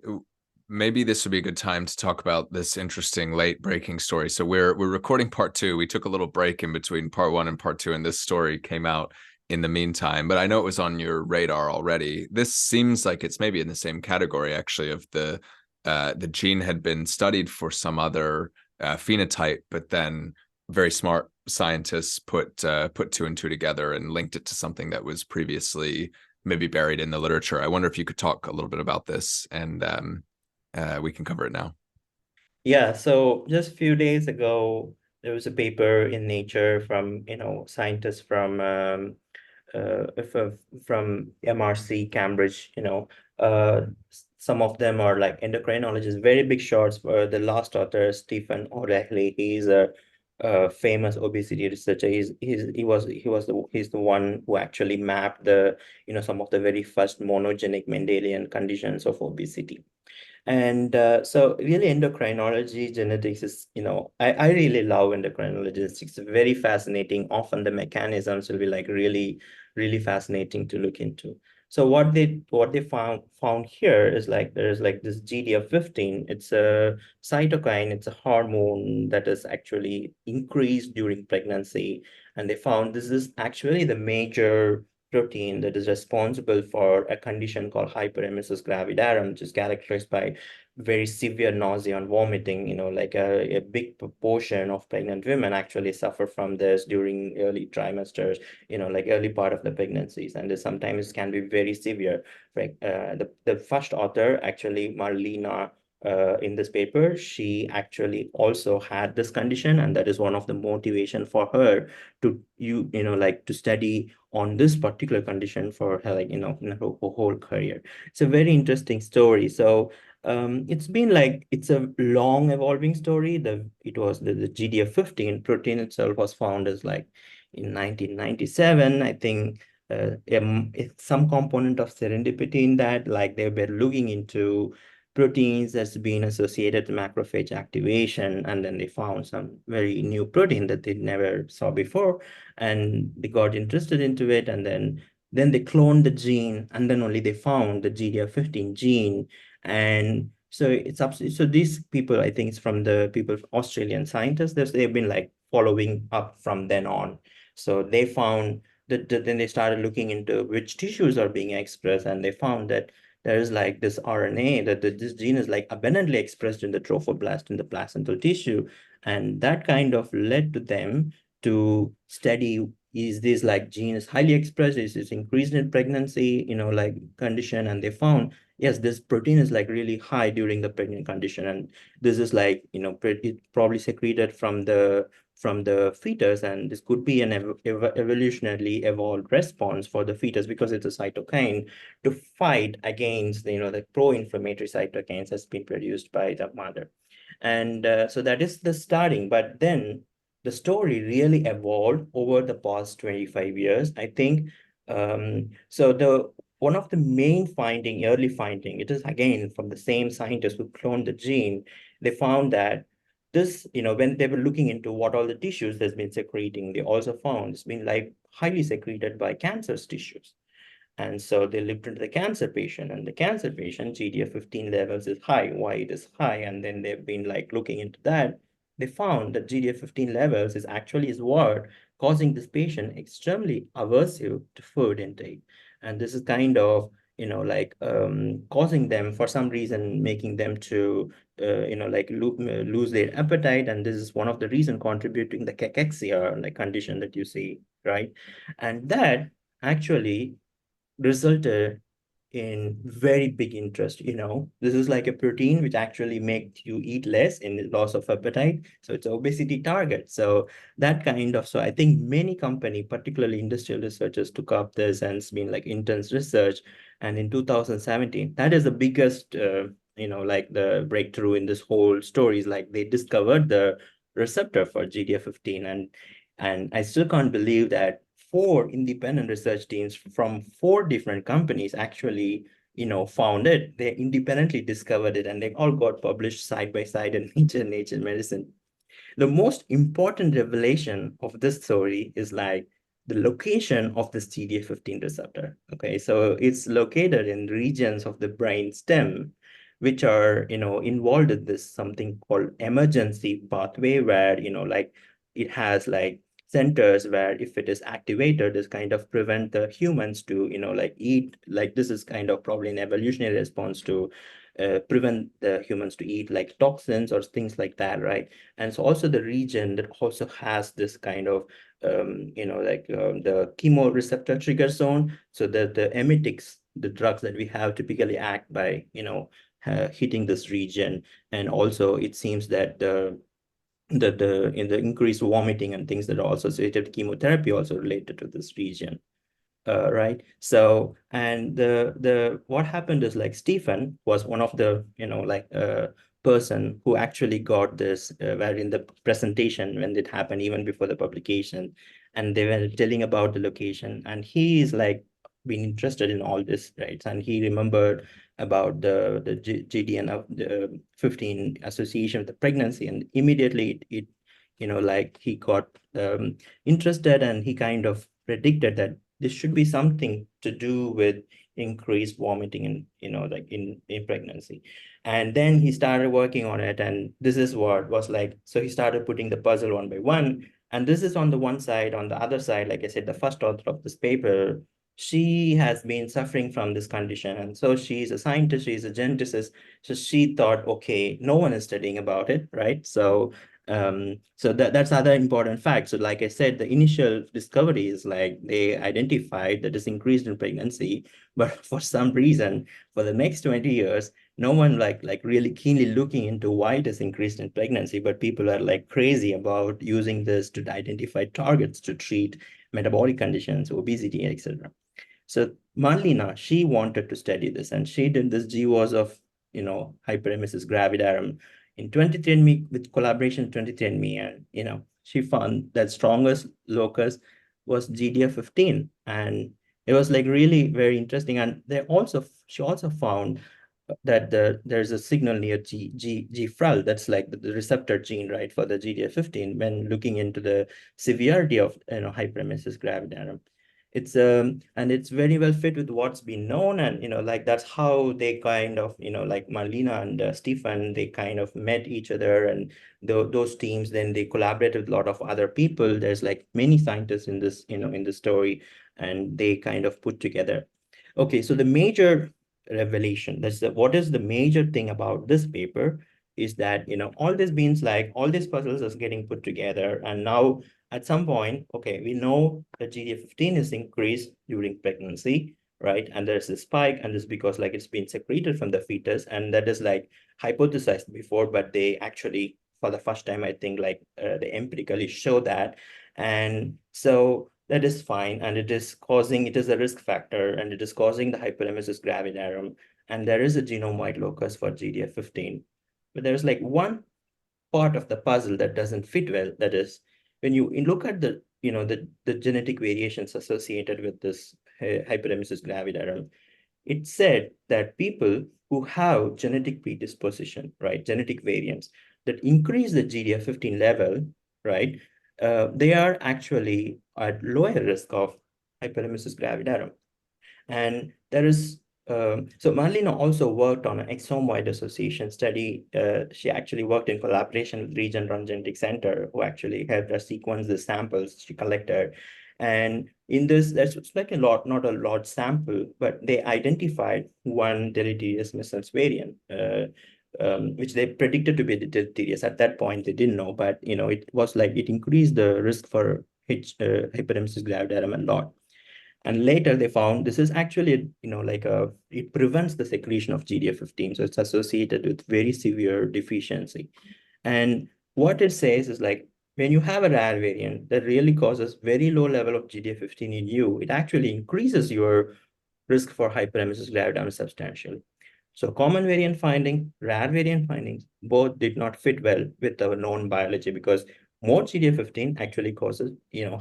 this would be a good time to talk about this interesting late breaking story. So we're recording part two. We took a little break in between part one and part two, and this story came out in the meantime. But I know it was on your radar already. This seems like it's maybe in the same category actually of the gene had been studied for some other phenotype, but then very smart scientists put two and two together and linked it to something that was previously maybe buried in the literature. I wonder if you could talk a little bit about this, and we can cover it now.
Yeah, so just a few days ago, there was a paper in Nature from, scientists from MRC, Cambridge, some of them are like endocrinologists, very big shots. For the last author, Stephen O'Reilly, he's a famous obesity researcher. He's the one who actually mapped some of the very first monogenic Mendelian conditions of obesity. And so really endocrinology, genetics is, I really love endocrinology. It's very fascinating. Often the mechanisms will be like really, really fascinating to look into. So what they found here is like there's like this GDF15. It's a cytokine, it's a hormone that is actually increased during pregnancy. And they found this is actually the major protein that is responsible for a condition called hyperemesis gravidarum, which is characterized by very severe nausea and vomiting. Like a big proportion of pregnant women actually suffer from this during early trimesters, like early part of the pregnancies, and this sometimes can be very severe. Right? The first author, actually, Marlena, in this paper, she actually also had this condition, and that is one of the motivation for her to like to study on this particular condition for her, like, in her whole career. It's a very interesting story. So it's been like it's a long evolving story. The GDF15 protein itself was found as like in 1997. I think it's some component of serendipity in that, like they were looking into proteins that's been associated to macrophage activation, and then they found some very new protein that they never saw before, and they got interested into it, and then they cloned the gene, and then only they found the GDF15 gene. And so so these people, I think it's from the people, Australian scientists, they've been like following up from then on. So they found that then they started looking into which tissues are being expressed, and they found that there is like this RNA, this gene is like abundantly expressed in the trophoblast in the placental tissue. And that kind of led to them to study, is this like gene is highly expressed, is this increased in pregnancy, like condition. And they found, yes, this protein is like really high during the pregnant condition. And this is like, it probably secreted from the fetus, and this could be an evolutionarily evolved response for the fetus, because it's a cytokine to fight against the pro-inflammatory cytokines that's been produced by the mother. And so that is the starting. But then the story really evolved over the past 25 years, I think. So the one of the main early finding, it is again from the same scientists who cloned the gene. They found that this, when they were looking into what all the tissues that's been secreting, they also found it's been like highly secreted by cancerous tissues. And so they looked into the cancer patient, and the cancer patient GDF15 levels is high. Why it is high? And then they've been like looking into that. They found that GDF15 levels is what causing this patient extremely aversive to food intake. And this is kind of, like causing them for some reason, making them to, like lose their appetite. And this is one of the reason contributing the cachexia, like condition that you see, right? And that actually resulted in very big interest. This is like a protein which actually makes you eat less in loss of appetite. So it's obesity target. So that kind of, so I think many company, particularly industrial researchers, took up this, and it's been like intense research. And in 2017, that is the biggest, like the breakthrough in this whole story, is like they discovered the receptor for GDF15. And I still can't believe that four independent research teams from four different companies actually, found it. They independently discovered it, and they all got published side by side in Nature Medicine. The most important revelation of this story is like the location of this GDF15 receptor. Okay, so it's located in regions of the brain stem, which are, involved in this something called emergency pathway, where, like it has like centers where if it is activated, this kind of prevent the humans to, like eat, like this is kind of probably an evolutionary response to prevent the humans to eat like toxins or things like that, right? And so also the region that also has this kind of, the chemoreceptor trigger zone, so that the emetics, the drugs that we have typically act by, hitting this region. And also it seems that the in the increased vomiting and things that are also associated with chemotherapy also related to this region. Right. So, and the what happened is like Stephen was one of the, person who actually got this, where in the presentation when it happened, even before the publication, and they were telling about the location, and he is like been interested in all this, right? And he remembered about the GDN of the 15 association with the pregnancy, and immediately it like he got interested, and he kind of predicted that this should be something to do with increased vomiting in, like in pregnancy. And then he started working on it, and this is what was like, so he started putting the puzzle one by one. And this is on the one side. On the other side, like I said, the first author of this paper, she has been suffering from this condition, and so she's a scientist, she's a geneticist. So she thought, okay, no one is studying about it, right? So that's other important fact. So like I said, the initial discovery is like they identified that it's increased in pregnancy, but for some reason, for the next 20 years, no one like really keenly looking into why it is increased in pregnancy, but people are like crazy about using this to identify targets to treat metabolic conditions, obesity, etc. So Marlena, she wanted to study this, and she did this GWAS of, hyperemesis gravidarum in 23andMe with collaboration 23andMe, and she found that strongest locus was GDF15, and it was like really very interesting. And she also found that there's a signal near GFRAL, that's like the receptor gene, right, for the GDF15 when looking into the severity of hyperemesis gravidarum. It's and it's very well fit with what's been known, and like that's how they kind of like Marlena and Stefan, they kind of met each other, and those teams then they collaborated with a lot of other people. There's like many scientists in this in the story, and they kind of put together. Okay, so the major revelation, what is the major thing about this paper is that all this means like all these puzzles is getting put together, and now at some point, okay, we know that GDF15 is increased during pregnancy, right? And there's a spike, and this because like it's been secreted from the fetus, and that is like hypothesized before, but they actually, for the first time, I think, like they empirically show that. And so that is fine, and it is a risk factor, and it is causing the hyperemesis gravidarum, and there is a genome-wide locus for GDF15. But there's like one part of the puzzle that doesn't fit well. That is, when you look at the genetic variations associated with this hyperemesis gravidarum, it said that people who have genetic predisposition, right, genetic variants that increase the GDF15 level, right, they are actually at lower risk of hyperemesis gravidarum. And there is, so Marlena also worked on an exome-wide association study. She actually worked in collaboration with Regeneron Genetic Center, who actually helped her sequence the samples she collected. And in this, that's like a lot, not a large sample, but they identified one deleterious missense variant, which they predicted to be deleterious. At that point, they didn't know, but it was like it increased the risk for hyperemesis gravidarum a lot. And later they found this is actually, it prevents the secretion of GDF15. So it's associated with very severe deficiency. And what it says is like, when you have a rare variant that really causes very low level of GDF15 in you, it actually increases your risk for hyperemesis gravidarum substantially. So common variant finding, rare variant findings, both did not fit well with our known biology, because more GDF15 actually causes,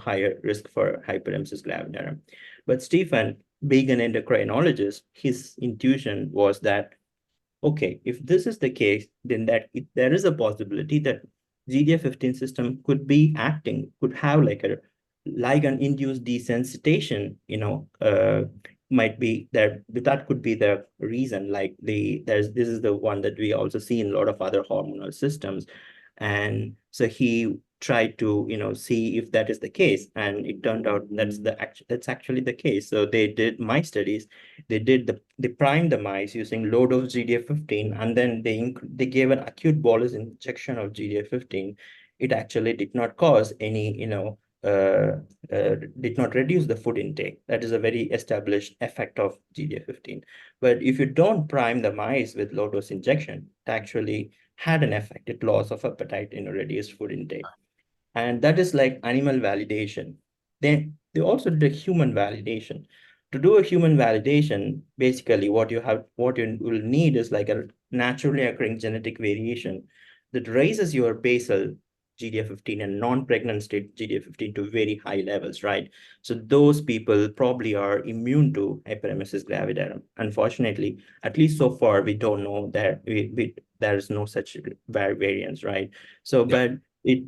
higher risk for hyperemesis gravidarum. But Stephen, being an endocrinologist, his intuition was that, okay, if this is the case, then there is a possibility that GDF15 system could be acting, could have like a ligand-induced desensitization, might be there. That could be the reason. Like this is the one that we also see in a lot of other hormonal systems. And so he tried to, see if that is the case. And it turned out that's actually the case. So they did mice studies. They primed the mice using low dose GDF15, and then they gave an acute bolus injection of GDF15. It actually did not cause any, uh, did not reduce the food intake. That is a very established effect of GDF15. But if you don't prime the mice with low dose injection, it actually had an effect. It loss of appetite, reduced food intake. And that is like animal validation. Then they also did a human validation. To do a human validation, basically what you will need is like a naturally occurring genetic variation that raises your basal GDF15 and non-pregnant state GDF15 to very high levels, right? So those people probably are immune to hyperemesis gravidarum. Unfortunately, at least so far, we don't know that there is no such variance, right? So,
Yep.
but it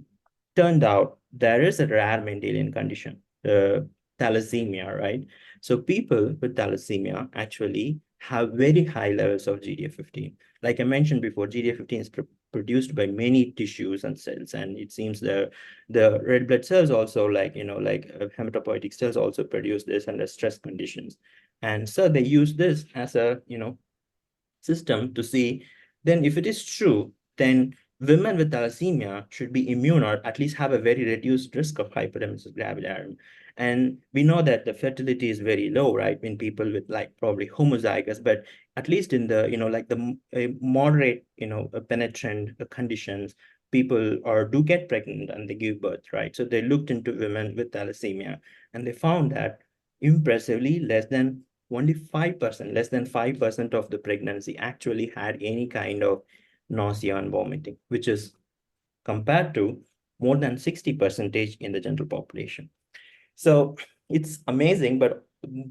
turned out there is a rare Mendelian condition, thalassemia, right? So people with thalassemia actually have very high levels of GDF15. Like I mentioned before, GDF15 is produced by many tissues and cells, and it seems the red blood cells also, like hematopoietic cells also produce this under stress conditions. And so they use this as a system to see, then if it is true, then women with thalassemia should be immune or at least have a very reduced risk of hyperemesis gravidarum. And we know that the fertility is very low, right, in people with like probably homozygous, but at least in the, like the moderate, penetrant conditions, people or do get pregnant and they give birth, right? So they looked into women with thalassemia and they found that impressively only 5%, less than 5% of the pregnancy actually had any kind of nausea and vomiting, which is compared to more than 60% in the general population. So it's amazing, but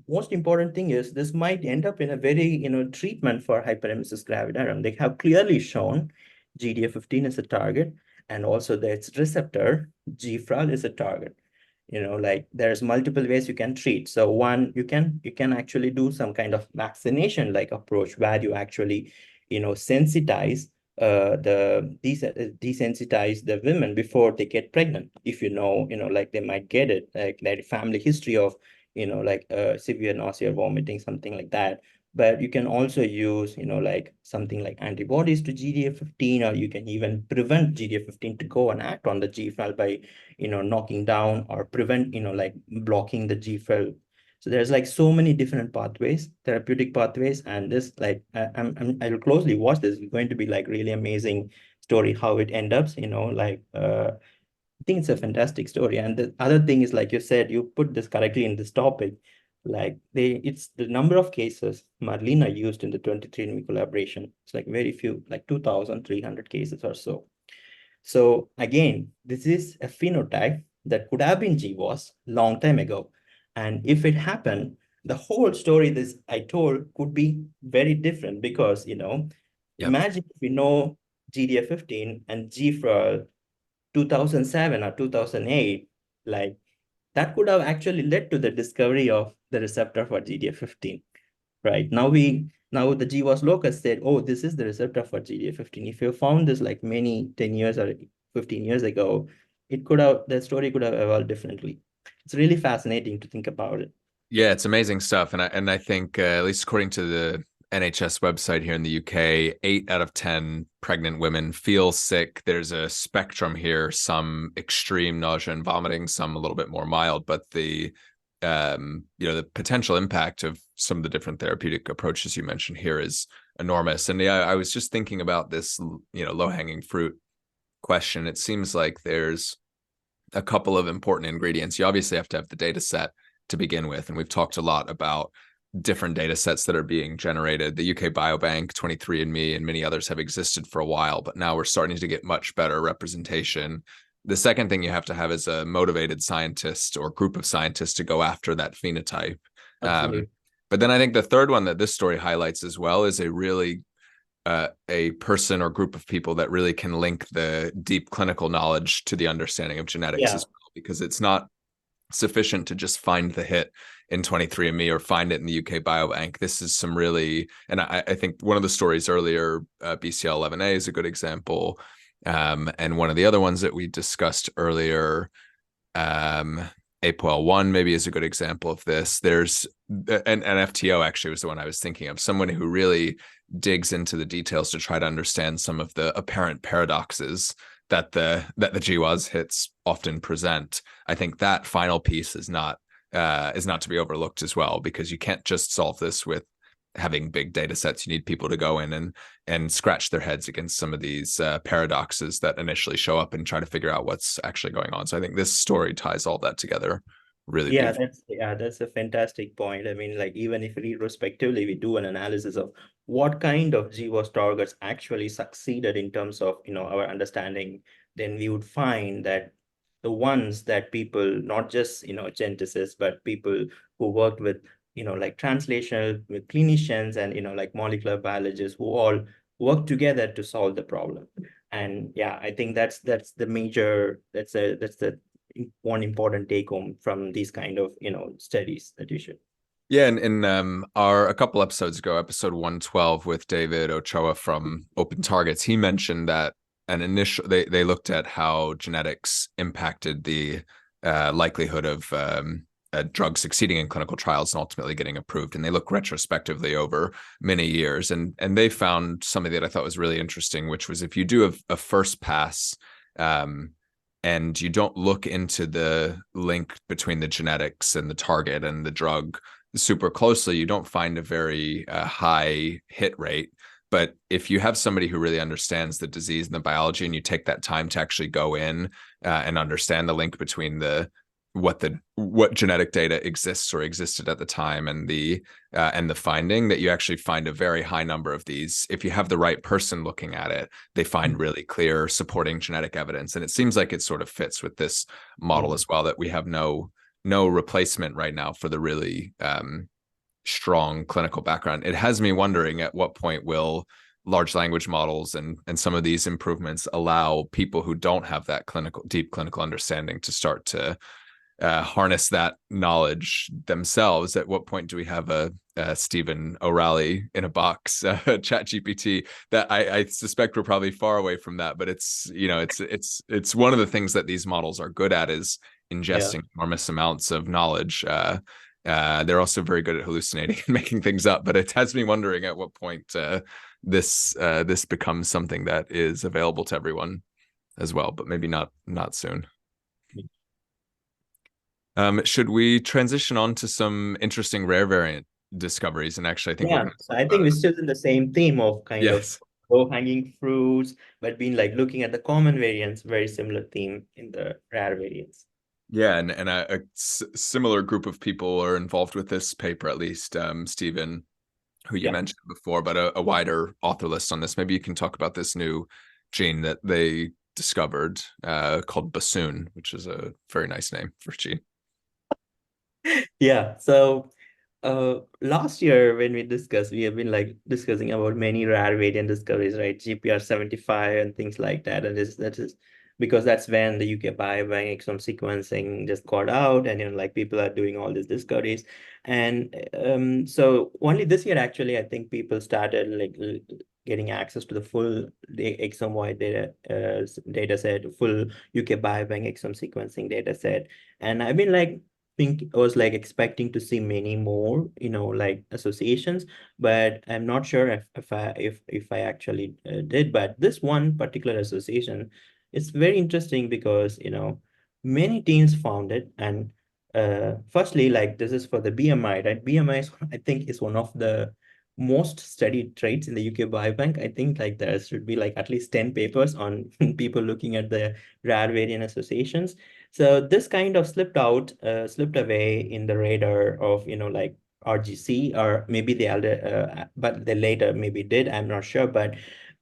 most important thing is this might end up in a very, treatment for hyperemesis gravidarum. They have clearly shown GDF15 is a target, and also that its receptor, GFRAL, is a target. Like there's multiple ways you can treat. So one, you can actually do some kind of vaccination like approach where you actually, sensitize desensitize the women before they get pregnant. If like they might get it, like their family history of, like severe nausea, vomiting, something like that. But you can also use, like something like antibodies to GDF15, or you can even prevent GDF15 to go and act on the GFRAL by, knocking down or prevent, like blocking the GFRAL. So there's like so many different pathways, therapeutic pathways, and this like I'll closely watch this. It's going to be like really amazing story how it ends up. I think it's a fantastic story. And the other thing is, like you said, you put this correctly in this topic. Like it's the number of cases Marlena used in the 23andMe collaboration. It's like very few, like 2,300 cases or so. So again, this is a phenotype that could have been GWAS long time ago. And if it happened, the whole story this I told could be very different because,
Yep.
imagine if we know GDF15 and GFRAL 2007 or 2008, like that could have actually led to the discovery of the receptor for GDF15. Right. Now the GWAS locus said, oh, this is the receptor for GDF15. If you found this like 10 years or 15 years ago, the story could have evolved differently. It's really fascinating to think about it.
Yeah, it's amazing stuff, and I think at least according to the NHS website here in the UK, 8 out of 10 pregnant women feel sick. There's a spectrum here: some extreme nausea and vomiting, some a little bit more mild. But the potential impact of some of the different therapeutic approaches you mentioned here is enormous. And yeah, I was just thinking about this, low hanging fruit question. It seems like there's a couple of important ingredients. You obviously have to have the data set to begin with. And we've talked a lot about different data sets that are being generated. The UK Biobank, 23andMe, and many others have existed for a while, but now we're starting to get much better representation. The second thing you have to have is a motivated scientist or group of scientists to go after that phenotype.
Absolutely.
But then I think the third one that this story highlights as well is a person or group of people that really can link the deep clinical knowledge to the understanding of genetics
Yeah.
as well, because it's not sufficient to just find the hit in 23andMe or find it in the UK Biobank. This is some really, and I think one of the stories earlier, BCL11A is a good example. And one of the other ones that we discussed earlier, um, APOL1 maybe is a good example of this. There's an FTO actually was the one I was thinking of, someone who really digs into the details to try to understand some of the apparent paradoxes that the GWAS hits often present. I think that final piece is not to be overlooked as well, because you can't just solve this with having big data sets. You need people to go in and scratch their heads against some of these paradoxes that initially show up and try to figure out what's actually going on. So I think this story ties all that together really
Yeah,
beautifully.
that's a fantastic point. I mean, like even if retrospectively we do an analysis of what kind of GWAS targets actually succeeded in terms of our understanding, then we would find that the ones that people, not just geneticists, but people who worked with like translational with clinicians and like molecular biologists who all work together to solve the problem. And yeah, I think that's the major that's the one important take home from these kind of studies that you should.
Yeah, and in our a couple episodes ago, episode 112 with David Ochoa from Open Targets, he mentioned that an initial they looked at how genetics impacted the likelihood of a drug succeeding in clinical trials and ultimately getting approved. And they look retrospectively over many years, and they found something that I thought was really interesting, which was if you do a first pass, um, and you don't look into the link between the genetics and the target and the drug super closely, you don't find a very high hit rate. But if you have somebody who really understands the disease and the biology, and you take that time to actually go in and understand the link between what genetic data exists or existed at the time and the finding, that you actually find a very high number of these. If you have the right person looking at it, they find really clear supporting genetic evidence. And it seems like it sort of fits with this model
Mm.
as well, that we have no replacement right now for the really strong clinical background. It has me wondering at what point will large language models and some of these improvements allow people who don't have that deep clinical understanding to start to harness that knowledge themselves. At what point do we have a Stephen O'Reilly in a box, chat GPT? That I suspect we're probably far away from that, but it's one of the things that these models are good at, is
Yeah.
ingesting enormous amounts of knowledge. They're also very good at hallucinating and making things up, but it has me wondering at what point this becomes something that is available to everyone as well, but maybe not soon. Should we transition on to some interesting rare variant discoveries? And actually, I think we're
Yeah,
going to
so
talk
I
about
think we're
it.
still in the same theme of kind of
Yes.
low-hanging fruits, but being like looking at the common variants, very similar theme in the rare variants.
Yeah, and similar group of people are involved with this paper, at least Stephen, who you
Yeah.
mentioned before, but a wider author list on this. Maybe you can talk about this new gene that they discovered called bassoon, which is a very nice name for gene.
Yeah. So last year when we have been like discussing about many rare variant discoveries, right? GPR75 and things like that. And that is because that's when the UK biobank exome sequencing just got out, and like people are doing all these discoveries. And so only this year actually I think people started like getting access to the full exome wide data set, full UK biobank exome sequencing data set. And I've been like think I was like expecting to see many more, like associations, but I'm not sure if I actually did. But this one particular association, it's very interesting because many teams found it, and firstly, like this is for the BMI, right? BMI is, I think, is one of the most studied traits in the UK Biobank. I think like there should be like at least 10 papers on people looking at the rare variant associations. So this kind of slipped away in the radar of, like RGC, or maybe but they later maybe did, I'm not sure. But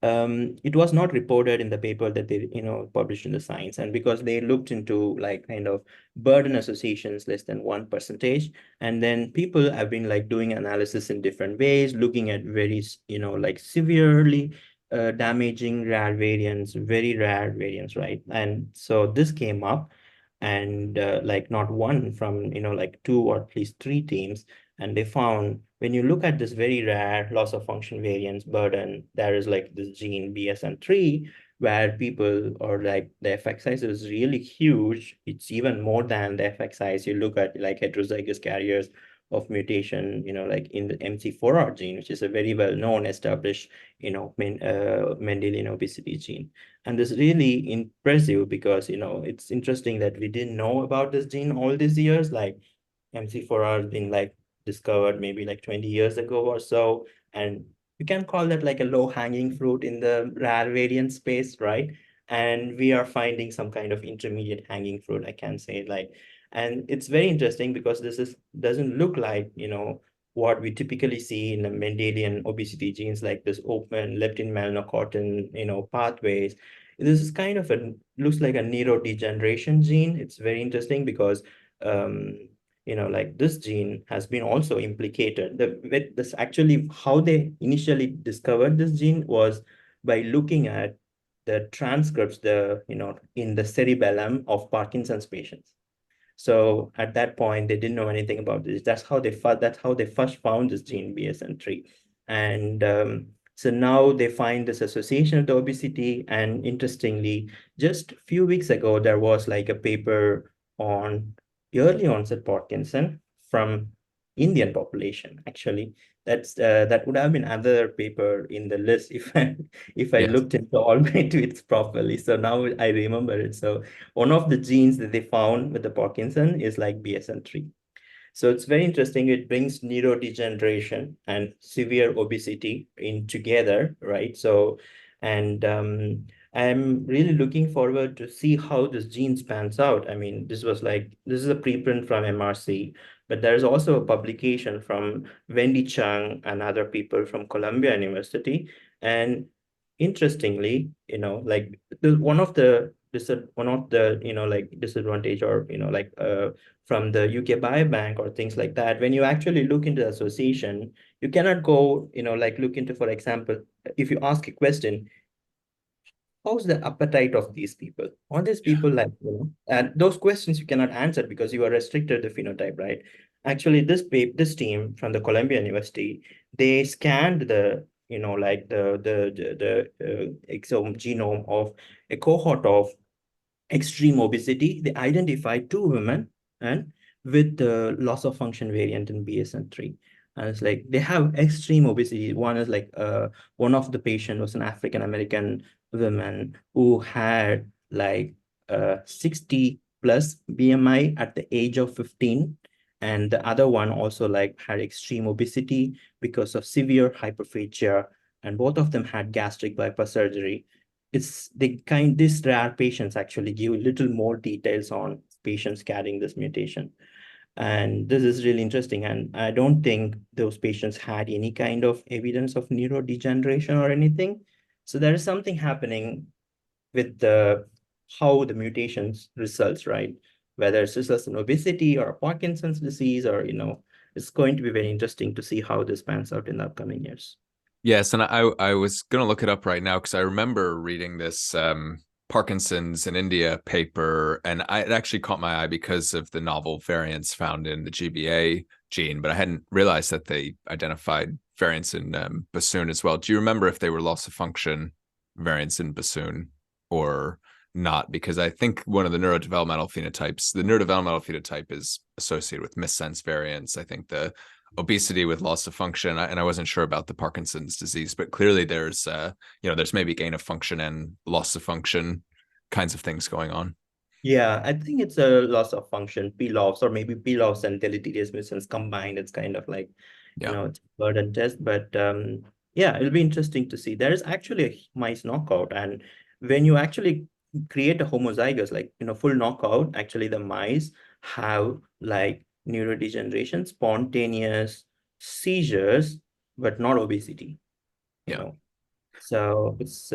it was not reported in the paper that they, published in the Science. And because they looked into like kind of burden associations less than 1%, and then people have been like doing analysis in different ways, looking at very, like severely damaging rare variants, very rare variants, right? And so this came up, and like not one from, like two or at least three teams. And they found when you look at this very rare loss of function variance burden, there is like this gene BSN3, where people, or like the effect size is really huge. It's even more than the effect size. You look at like heterozygous carriers of mutation, like in the MC4R gene, which is a very well-known established, Mendelian obesity gene. And this is really impressive because, it's interesting that we didn't know about this gene all these years. Like MC4R has been like discovered maybe like 20 years ago or so. And you can call that like a low hanging fruit in the rare variant space, right? And we are finding some kind of intermediate hanging fruit, I can say, like, and it's very interesting because this is doesn't look like, what we typically see in the Mendelian obesity genes, like this open leptin melanocortin, pathways. This is kind of a looks like a neurodegeneration gene. It's very interesting because um, like this gene has been also implicated. With this actually, how they initially discovered this gene was by looking at the transcripts, in the cerebellum of Parkinson's patients. So at that point, they didn't know anything about this. That's how they first found this gene BSN3. And so now they find this association of the obesity. And interestingly, just a few weeks ago, there was like a paper on early onset Parkinson from Indian population, actually. That would have been another paper in the list if I
Yes.
looked into all my tweets properly. So now I remember it. So one of the genes that they found with the Parkinson is like BSN3. So it's very interesting. It brings neurodegeneration and severe obesity in together, right? So, and I'm really looking forward to see how this gene pans out. I mean, this is a preprint from MRC, but there's also a publication from Wendy Chung and other people from Columbia University. And interestingly, like one of the like disadvantage, or like from the UK Biobank or things like that, when you actually look into the association, you cannot go, like look into, for example, if you ask a question, how's the appetite of these people? All these people, like, and those questions you cannot answer because you are restricted to phenotype, right? Actually, this team from the Columbia University, they scanned the, like the exome genome of a cohort of extreme obesity. They identified two women and with the loss of function variant in BSN3. And it's like they have extreme obesity. One is like one of the patient was an African American woman who had like 60 plus BMI at the age of 15. And the other one also like had extreme obesity because of severe hyperphagia. And both of them had gastric bypass surgery. It's the kind These rare patients actually give little more details on patients carrying this mutation. And this is really interesting. And I don't think those patients had any kind of evidence of neurodegeneration or anything. So there is something happening with the how the mutations results, right? Whether it's results in obesity or Parkinson's disease, or it's going to be very interesting to see how this pans out in the upcoming years.
Yes, and I was gonna look it up right now because I remember reading this Parkinson's in India paper, and it actually caught my eye because of the novel variants found in the GBA gene, but I hadn't realized that they identified variants in bassoon as well. Do you remember if they were loss of function variants in bassoon or not? Because I think one of the neurodevelopmental phenotype is associated with missense variants. I think the obesity with loss of function, and I wasn't sure about the Parkinson's disease, but clearly there's there's maybe gain of function and loss of function kinds of things going on.
Yeah, I think it's a loss of function, PLOS, or maybe PLOS and deleterious mutations combined. It's kind of like,
Yeah.
it's a burden test. But yeah, it'll be interesting to see. There is actually a mice knockout. And when you actually create a homozygous, like, full knockout, actually the mice have like neurodegeneration, spontaneous seizures, but not obesity, you
Yeah.
know. So it's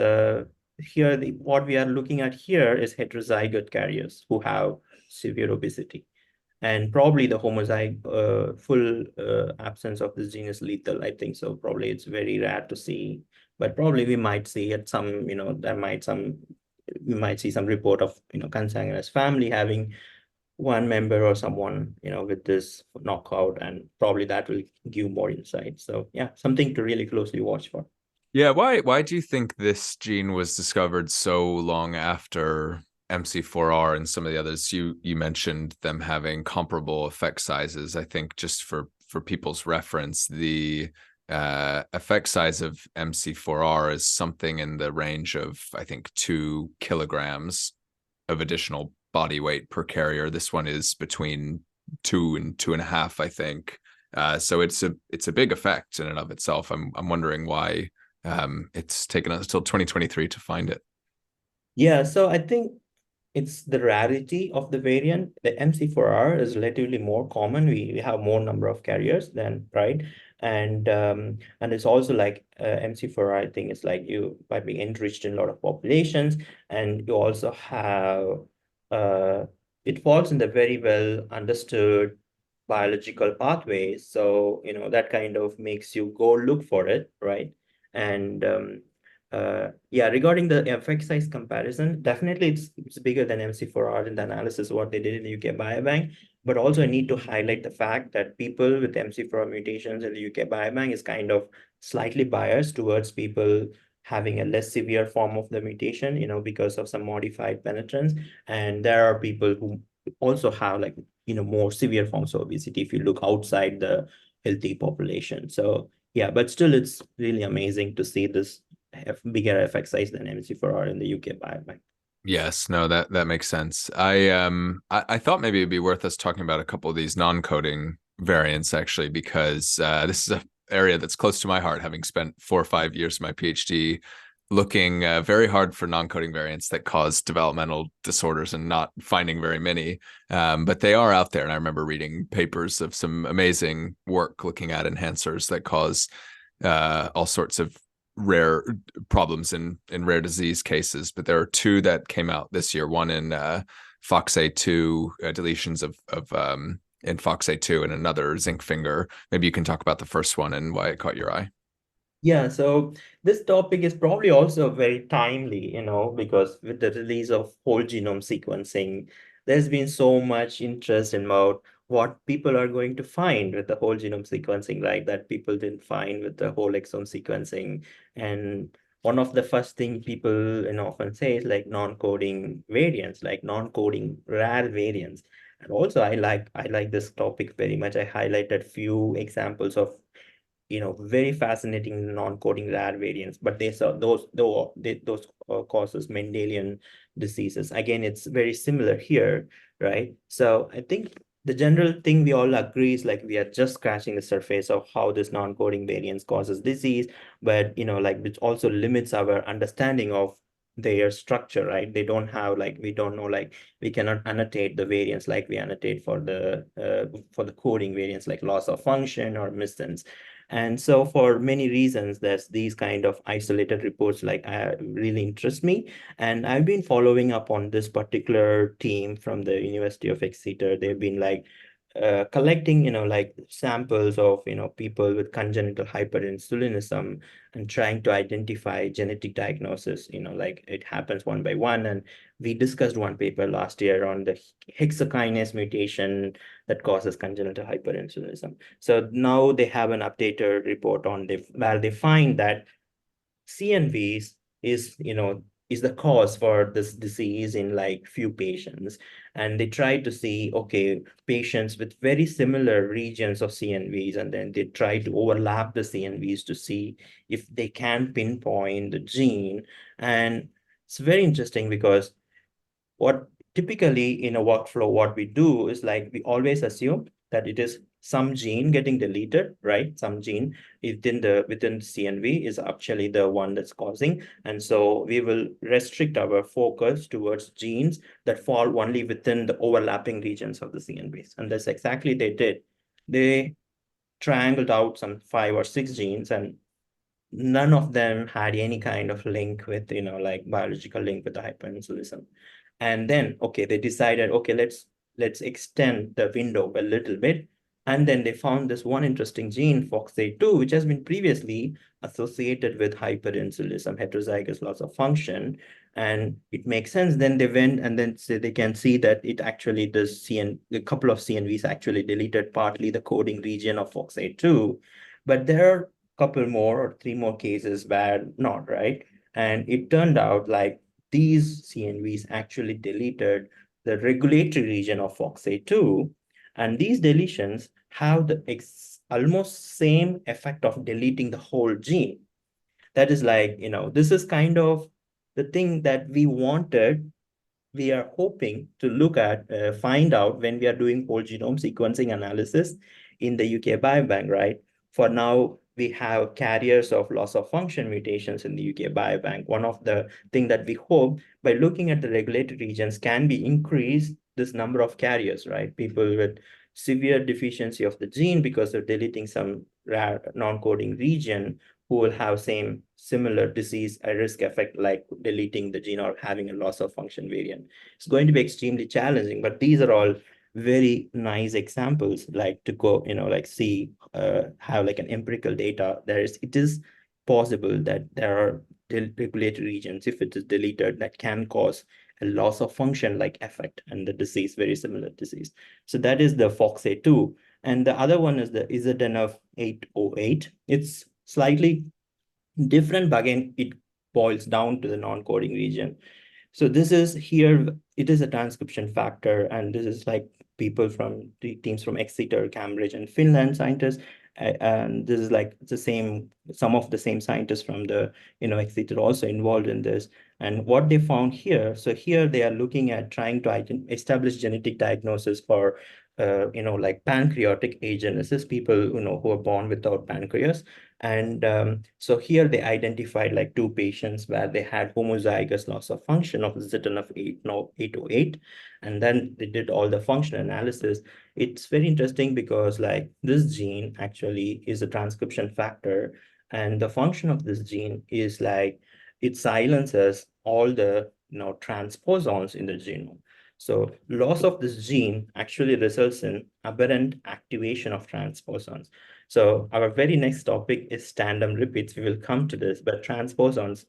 here what we are looking at here is heterozygote carriers who have severe obesity. And probably the homozygote full absence of this gene is lethal. I think so. Probably it's very rare to see, but probably we might see at some, we might see some report of, consanguineous family having one member or someone, with this knockout, and probably that will give more insight. So yeah, something to really closely watch for.
Yeah, why do you think this gene was discovered so long after MC4R and some of the others? You mentioned them having comparable effect sizes. I think just for people's reference, the effect size of MC4R is something in the range of, I think, 2 kilograms of additional body weight per carrier. This one is between 2 and 2.5, I think. So it's a big effect in and of itself. I'm wondering why it's taken us till 2023 to find it.
Yeah, so I think it's the rarity of the variant. The MC4R is relatively more common. We have more number of carriers than, right? And it's also like MC4R, I think it's like you might be enriched in a lot of populations, and you also have it falls in the very well understood biological pathways. So, that kind of makes you go look for it, right? And yeah, regarding the effect size comparison, definitely it's bigger than MC4R in the analysis what they did in the UK Biobank. But also I need to highlight the fact that people with MC4R mutations in the UK Biobank is kind of slightly biased towards people having a less severe form of the mutation, because of some modified penetrance. And there are people who also have like, more severe forms of obesity if you look outside the healthy population. So yeah, but still it's really amazing to see this have bigger effect size than MC4R in the UK biobank.
Yes, no, that makes sense. I thought maybe it'd be worth us talking about a couple of these non-coding variants actually, because this is a area that's close to my heart, having spent 4 or 5 years of my PhD looking very hard for non-coding variants that cause developmental disorders and not finding very many. But they are out there, and I remember reading papers of some amazing work looking at enhancers that cause all sorts of rare problems in rare disease cases. But there are two that came out this year. One in FOXA2 deletions of in FOXA2, and another zinc finger. Maybe you can talk about the first one and why it caught your eye.
Yeah, so this topic is probably also very timely, because with the release of whole genome sequencing, there's been so much interest in about what people are going to find with the whole genome sequencing, right? That people didn't find with the whole exome sequencing. And one of the first thing people, often say is like non-coding variants, like non-coding rare variants. And also I like this topic very much. I highlighted few examples of very fascinating non-coding rare variants, but they saw those causes Mendelian diseases. Again, it's very similar here, right? So I think the general thing we all agree is like we are just scratching the surface of how this non-coding variants causes disease, but like which also limits our understanding of their structure, right? They don't have like we don't know like we cannot annotate the variants like we annotate for the coding variants like loss of function or missense. And so for many reasons, there's these kind of isolated reports like really interest me. And I've been following up on this particular team from the University of Exeter. They've been like collecting, like samples of, people with congenital hyperinsulinism and trying to identify genetic diagnosis, like it happens one by one. And we discussed one paper last year on the hexokinase mutation that causes congenital hyperinsulinism. So now they have an updated report on where they find that CNVs is the cause for this disease in like few patients. And they try to see, okay, patients with very similar regions of CNVs, and then they try to overlap the CNVs to see if they can pinpoint the gene. And it's very interesting because what typically in a workflow, what we do is like we always assume that it is some gene getting deleted, right? Some gene within CNV is actually the one that's causing. And so we will restrict our focus towards genes that fall only within the overlapping regions of the CNVs. And that's exactly they did. They triangled out some 5 or 6 genes, and none of them had any kind of link with, like biological link with the hyperinsulinism. And then, okay, they decided, okay, let's extend the window a little bit. And then they found this one interesting gene, FOXA2, which has been previously associated with hyperinsulinism, heterozygous loss of function. And it makes sense. Then they went and then say they can see that it actually does a couple of CNVs actually deleted partly the coding region of FOXA2. But there are a couple more or three more cases where not, right? And it turned out like these CNVs actually deleted the regulatory region of FOXA2, and these deletions have the almost same effect of deleting the whole gene. That is like, this is kind of the thing that we are hoping to look at, find out when we are doing whole genome sequencing analysis in the UK Biobank, right? For now, we have carriers of loss of function mutations in the UK Biobank. One of the things that we hope by looking at the regulated regions can be increase this number of carriers, right? People with severe deficiency of the gene because of deleting some rare non-coding region who will have similar disease a risk effect like deleting the gene or having a loss of function variant. It's going to be extremely challenging, but these are all very nice examples, like to go, like see, have like an empirical data. It is possible that there are regulatory regions, if it is deleted, that can cause a loss of function like effect and the disease, very similar disease. So that is the FOXA2. And the other one is the ZNF 808. It's slightly different, but again, it boils down to the non-coding region. So this is here, it is a transcription factor, and this is like people from the teams from Exeter, Cambridge, and Finland scientists. And this is like some of the same scientists from the, Exeter also involved in this. And what they found here, so here they are looking at trying to establish genetic diagnosis for, like pancreatic agenesis, people, who are born without pancreas. And so here they identified like two patients where they had homozygous loss of function of ZNF 808. And then they did all the function analysis. It's very interesting because like this gene actually is a transcription factor. And the function of this gene is like it silences all the transposons in the genome. So loss of this gene actually results in aberrant activation of transposons. So our very next topic is tandem repeats. We will come to this, but transposons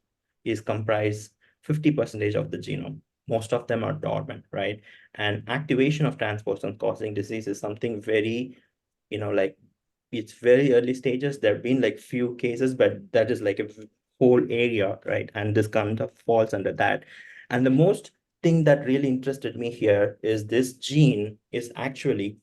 is comprise 50% of the genome. Most of them are dormant, right? And activation of transposons causing disease is something very, like it's very early stages. There have been like few cases, but that is like a whole area, right? And this kind of falls under that. And the most thing that really interested me here is this gene is actually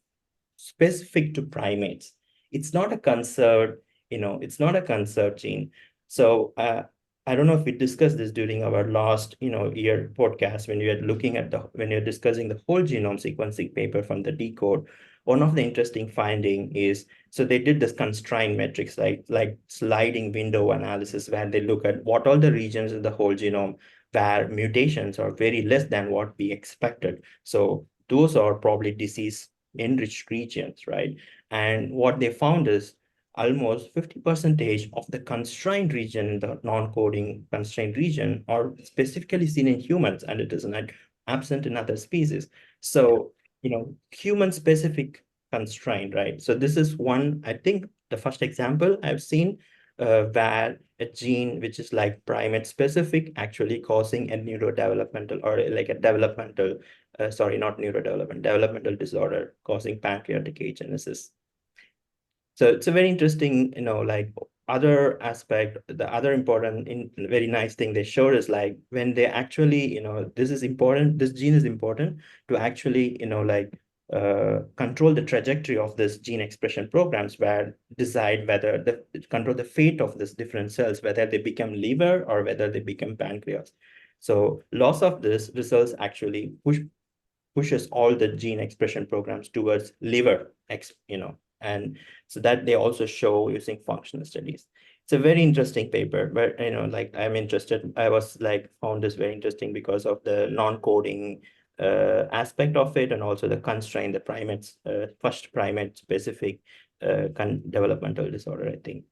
specific to primates. It's not a conserved, it's not a conserved gene. So I don't know if we discussed this during our last, year podcast when we were looking at when you're discussing the whole genome sequencing paper from the decode. One of the interesting finding is, so they did this constraint metrics, like sliding window analysis, where they look at what all the regions in the whole genome where mutations are very less than what we expected. So those are probably disease enriched regions, right? And what they found is almost 50% of the constrained region, the non-coding constrained region, are specifically seen in humans, and it is not absent in other species. So, human specific constraint, right? So this is one, I think the first example I've seen where a gene which is like primate specific actually causing a neurodevelopmental or like a developmental sorry, not neurodevelopment, developmental disorder causing pancreatic agenesis. So it's a very interesting, like other aspect, the other important, very nice thing they showed is like when they actually, this is important, this gene is important to actually, like control the trajectory of this gene expression programs where decide whether control the fate of these different cells, whether they become liver or whether they become pancreas. So loss of this results actually pushes all the gene expression programs towards liver, and so that they also show using functional studies. It's a very interesting paper, but like I'm interested. I was like found this very interesting because of the non-coding aspect of it, and also the constraint, the primates, first primate specific developmental disorder, I think.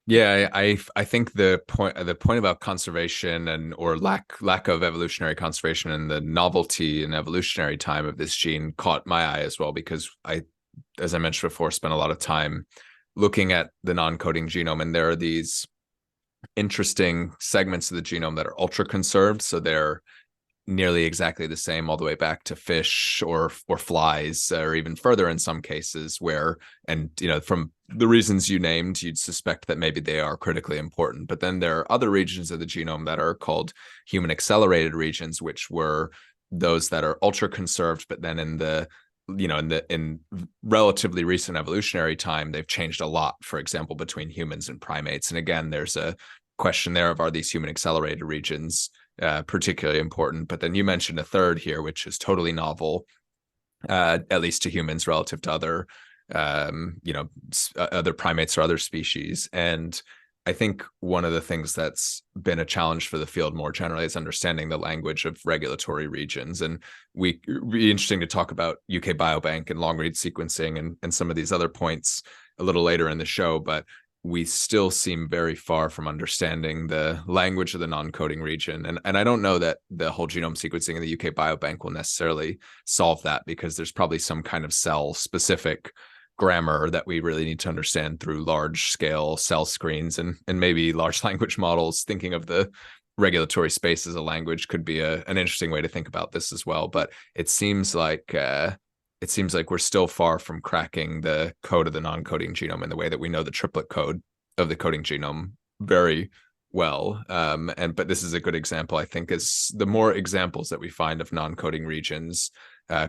Yeah, I think the point about conservation and or lack of evolutionary conservation and the novelty and evolutionary time of this gene caught my eye as well because as I mentioned before, spent a lot of time looking at the non-coding genome, and there are these interesting segments of the genome that are ultra conserved, so they're nearly exactly the same all the way back to fish or flies, or even further in some cases where, and from the reasons you named, you'd suspect that maybe they are critically important. But then there are other regions of the genome that are called human accelerated regions, which were those that are ultra conserved, but then in relatively recent evolutionary time, they've changed a lot, for example, between humans and primates. And again, there's a question there of, are these human accelerated regions particularly important? But then you mentioned a third here, which is totally novel, at least to humans relative to other primates or other species. And I think one of the things that's been a challenge for the field more generally is understanding the language of regulatory regions. And it'd be interesting to talk about UK Biobank and long read sequencing and some of these other points a little later in the show. But we still seem very far from understanding the language of the non-coding region. And I don't know that the whole genome sequencing in the UK Biobank will necessarily solve that, because there's probably some kind of cell specific grammar that we really need to understand through large scale cell screens and maybe large language models. Thinking of the regulatory space as a language could be an interesting way to think about this as well. But it seems like we're still far from cracking the code of the non-coding genome in the way that we know the triplet code of the coding genome very well. But this is a good example, I think, is the more examples that we find of non-coding regions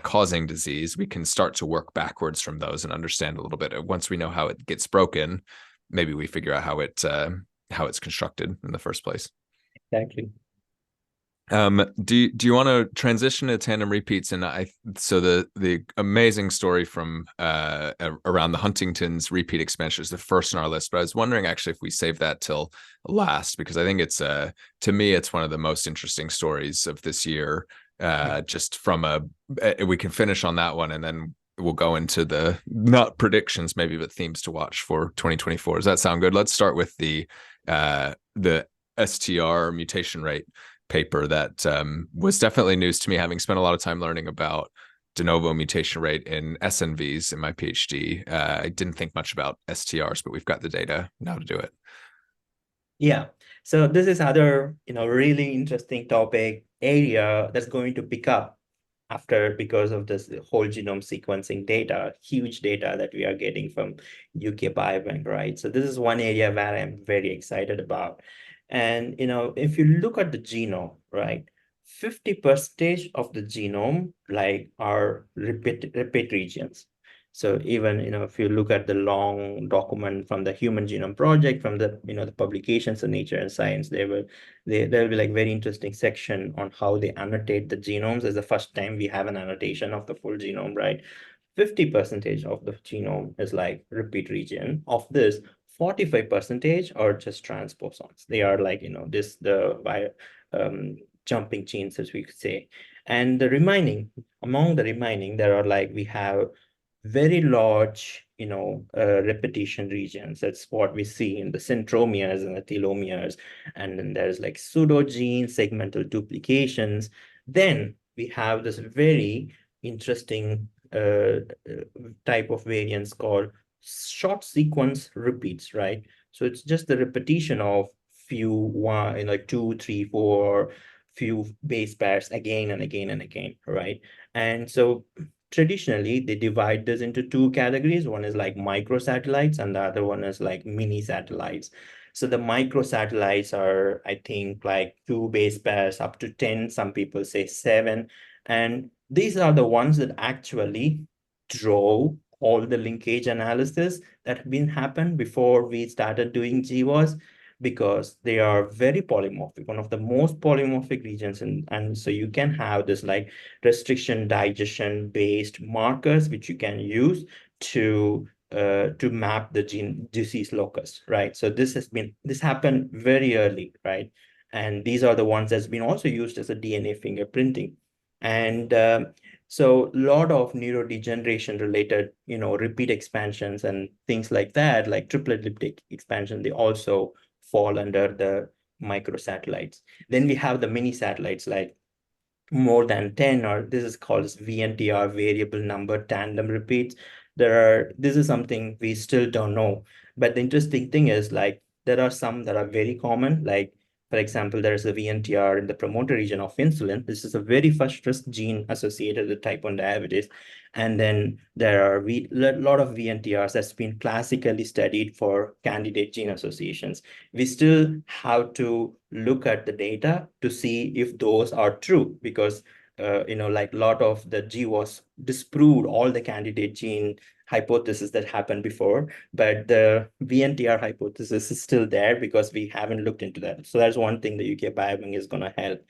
causing disease, we can start to work backwards from those and understand a little bit. Once we know how it gets broken, maybe we figure out how it's constructed in the first place.
Exactly.
Do you want to transition to tandem repeats? And so the amazing story from around the Huntington's repeat expansion is the first on our list, but I was wondering actually if we save that till last, because I think it's to me it's one of the most interesting stories of this year. Just from we can finish on that one, and then we'll go into the, not predictions maybe, but themes to watch for 2024. Does that sound good? Let's start with the STR mutation rate paper that was definitely news to me, having spent a lot of time learning about de novo mutation rate in SNVs in my PhD. I didn't think much about STRs, but we've got the data now to do it.
Yeah. So this is other, really interesting topic area that's going to pick up after, because of this whole genome sequencing data, huge data that we are getting from UK Biobank, right? So this is one area where I'm very excited about. And, if you look at the genome, right, 50% of the genome are repeat regions. So even, if you look at the long document from the Human Genome Project, from the, the publications in Nature and Science, there'll be very interesting section on how they annotate the genomes. As the first time we have an annotation of the full genome, right? 50% of the genome is repeat region. Of this, 45% are just transposons. They are jumping genes, as we could say. And among the remaining, there are we have very large, repetition regions. That's what we see in the centromeres and the telomeres. And then there's pseudogenes, segmental duplications. Then we have this very interesting type of variants called short sequence repeats, right? So it's just the repetition of one, 2, 3, 4, few base pairs again and again and again, right? And so traditionally, they divide this into two categories. One is microsatellites, and the other one is mini satellites. So the microsatellites are, I think, 2 base pairs up to 10. Some people say 7. And these are the ones that actually drove all the linkage analysis that have been happened before we started doing GWAS, because they are very polymorphic, one of the most polymorphic regions. And so you can have this restriction digestion based markers, which you can use to map the gene disease locus, right? So this happened very early, right? And these are the ones that's been also used as a DNA fingerprinting. And so a lot of neurodegeneration related, repeat expansions and things like that, like triplet elliptic expansion, they also fall under the microsatellites. Then we have the mini satellites, like more than 10, or this is called as VNTR, variable number tandem repeats. This is something we still don't know. But the interesting thing is, like, there are some that are very common. Like, for example, there is a VNTR in the promoter region of insulin. This is the very first risk gene associated with type 1 diabetes. And then there are a lot of VNTRs that's been classically studied for candidate gene associations. We still have to look at the data to see if those are true, because like a lot of the GWAS disproved all the candidate gene hypothesis that happened before, but the VNTR hypothesis is still there because we haven't looked into that. So that's one thing the UK Biobank is going to help.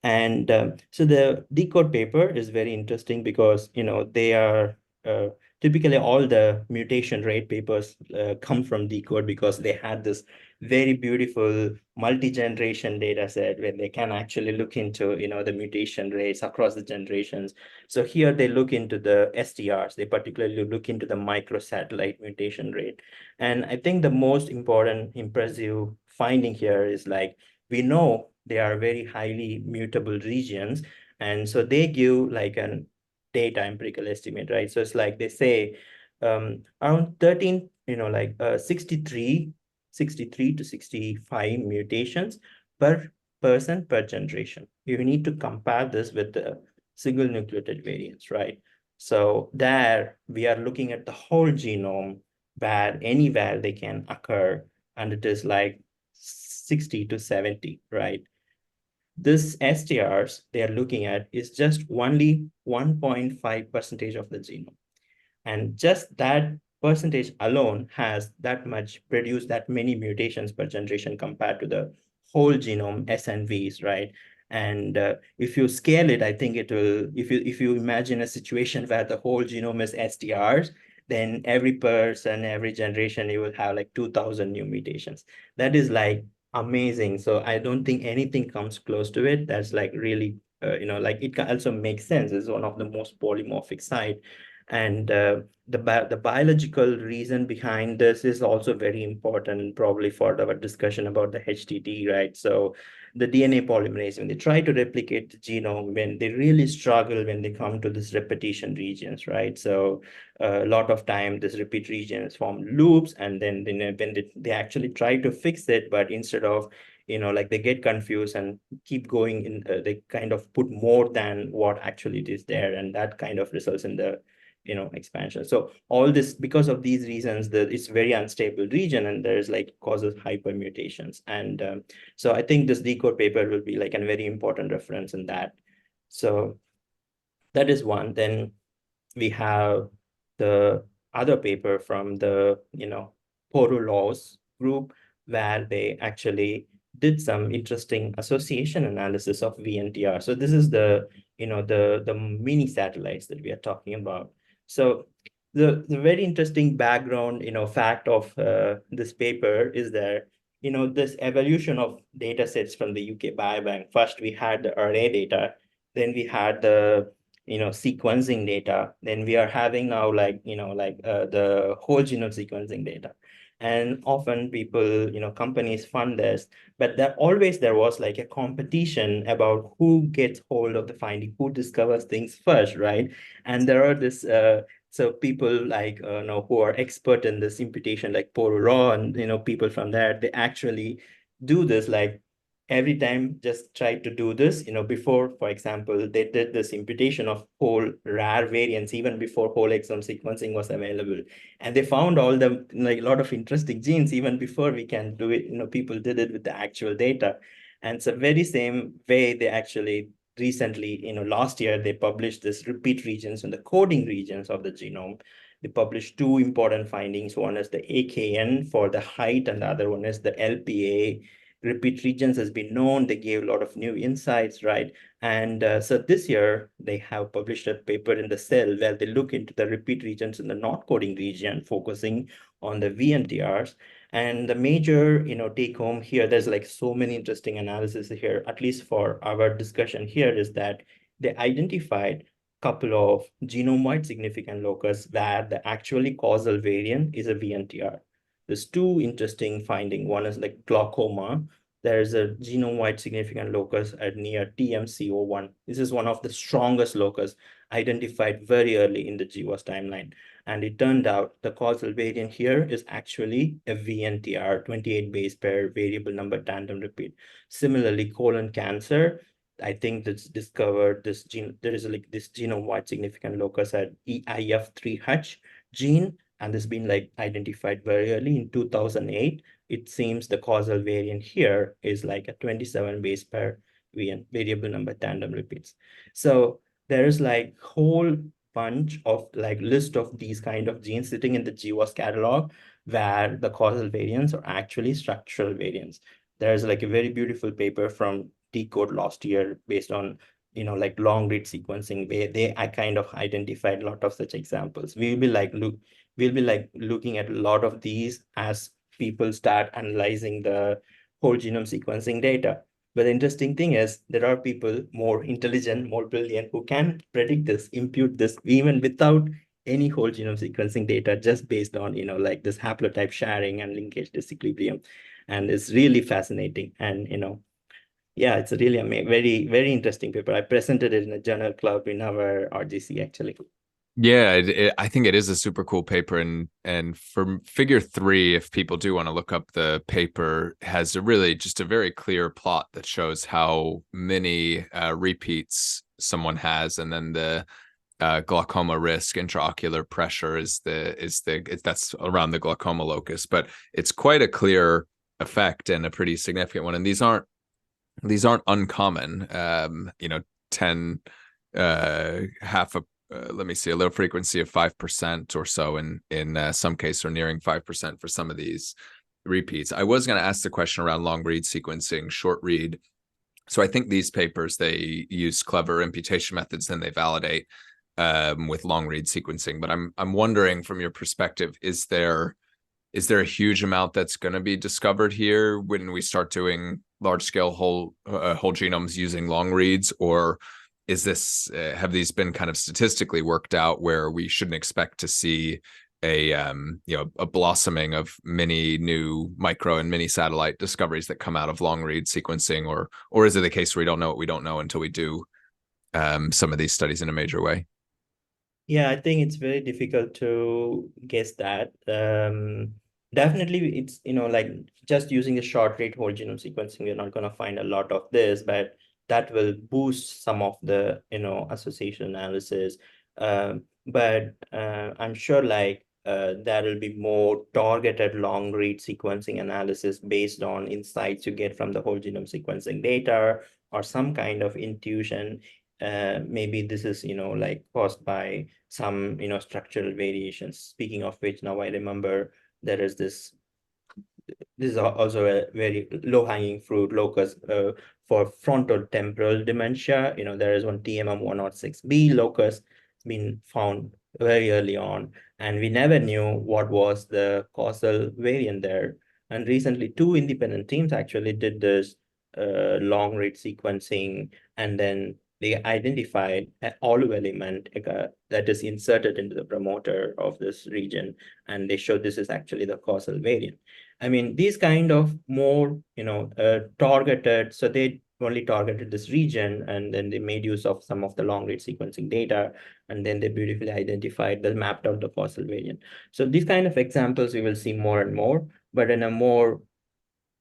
And so the decode paper is very interesting because, they are uh, typically all the mutation rate papers come from decode, because they had this very beautiful multi-generation data set where they can actually look into, the mutation rates across the generations. So here they look into the STRs, they particularly look into the microsatellite mutation rate. And I think the most important impressive finding here is, like, we know they are very highly mutable regions. And so they give like an data empirical estimate, right? So it's like they say around 13, 63 to 65 mutations per person per generation. You need to compare this with the single nucleotide variants, right? So there we are looking at the whole genome, where anywhere they can occur, and it is like 60 to 70, right? This STRs they are looking at is just only 1.5% of the genome. And just that percentage alone has that much, produced that many mutations per generation compared to the whole genome SNVs, right? And if you scale it, I think it will, if you imagine a situation where the whole genome is STRs, then every person, every generation, you will have like 2,000 new mutations. That is like amazing. So I don't think anything comes close to it. That's like really, like it can also make sense. It's one of the most polymorphic site. And the biological reason behind this is also very important, probably for our discussion about the HTT, right? So the DNA polymerase, when they try to replicate the genome, when they really struggle when they come to this repetition regions, right? So a lot of time this repeat regions form loops, and then when they actually try to fix it, but instead of, like, they get confused and keep going in, they kind of put more than what actually it is there, and that kind of results in the expansion. So all this, because of these reasons, that it's very unstable region, and there's like causes hypermutations. And so I think this decode paper will be like a very important reference in that. So that is one. Then we have the other paper from the Poro laws group, where they actually did some interesting association analysis of VNTR. So this is the the mini satellites that we are talking about. So the very interesting background fact of this paper is that this evolution of data sets from the UK Biobank. First we had the array data, then we had the sequencing data. Then we are having now, like, the whole genome sequencing data. And often people, companies fund this, but there was like a competition about who gets hold of the finding, who discovers things first, right? And there are this, so people like, who are expert in this imputation, like Paul Raw, and, people from there, they actually do this, like, every time just try to do this, before, for example, they did this imputation of whole rare variants even before whole exome sequencing was available. And they found all the, like, a lot of interesting genes even before we can do it. People did it with the actual data. And it's a very same way they actually recently, last year, they published this repeat regions and the coding regions of the genome. They published two important findings. One is the AKN for the height, and the other one is the LPA. Repeat regions has been known. They gave a lot of new insights, right? And so this year, they have published a paper in the Cell where they look into the repeat regions in the not coding region, focusing on the VNTRs. And the major, take home here, there's like so many interesting analysis here, at least for our discussion here, is that they identified a couple of genome-wide significant locus where the actually causal variant is a VNTR. There's two interesting findings. One is like glaucoma. There is a genome-wide significant locus at near TMCO1. This is one of the strongest locus identified very early in the GWAS timeline. And it turned out the causal variant here is actually a VNTR, 28 base pair variable number tandem repeat. Similarly, colon cancer, I think that's discovered this gene, there is like this genome-wide significant locus at EIF3H gene, and this been like identified very early in 2008. It seems the causal variant here is like a 27 base pair variable number tandem repeats. So there is like whole bunch of like list of these kind of genes sitting in the GWAS catalog where the causal variants are actually structural variants. There's like a very beautiful paper from Decode last year based on like long read sequencing where I kind of identified a lot of such examples. We'll be like looking at a lot of these as people start analyzing the whole genome sequencing data. But the interesting thing is there are people more intelligent, more brilliant who can predict this, impute this even without any whole genome sequencing data, just based on like this haplotype sharing and linkage disequilibrium. And it's really fascinating. And yeah, it's really very, very interesting paper. I presented it in a journal club in our RGC actually.
Yeah, I think it is a super cool paper, and for figure 3, if people do want to look up the paper, has a really just a very clear plot that shows how many repeats someone has, and then the glaucoma risk, intraocular pressure that's around the glaucoma locus, but it's quite a clear effect and a pretty significant one. And these aren't uncommon. 10 half a let me see, a low frequency of 5% or so in some case, or nearing 5% for some of these repeats. I was going to ask the question around long read sequencing, short read. So I think these papers, they use clever imputation methods, then they validate with long read sequencing. But I'm wondering, from your perspective, is there a huge amount that's going to be discovered here when we start doing large scale whole genomes using long reads, or is this have these been kind of statistically worked out where we shouldn't expect to see a blossoming of many new micro and mini satellite discoveries that come out of long read sequencing, or is it the case where we don't know what we don't know until we do some of these studies in a major way?
Yeah, I think it's very difficult to guess that. Definitely, it's like just using a short rate whole genome sequencing, we're not going to find a lot of this, but that will boost some of the association analysis. But I'm sure like there will be more targeted long read sequencing analysis based on insights you get from the whole genome sequencing data or some kind of intuition. Maybe this is like caused by some structural variations. Speaking of which, now I remember there is this is also a very low-hanging fruit locus for frontal temporal dementia. There is one TMM106B locus been found very early on, and we never knew what was the causal variant there. And recently, two independent teams actually did this long read sequencing, and then they identified an olive element that is inserted into the promoter of this region, and they showed this is actually the causal variant. I mean, these kind of more, targeted, so they only targeted this region, and then they made use of some of the long read sequencing data, and then they beautifully identified the mapped out the causal variant. So these kind of examples we will see more and more, but in a more,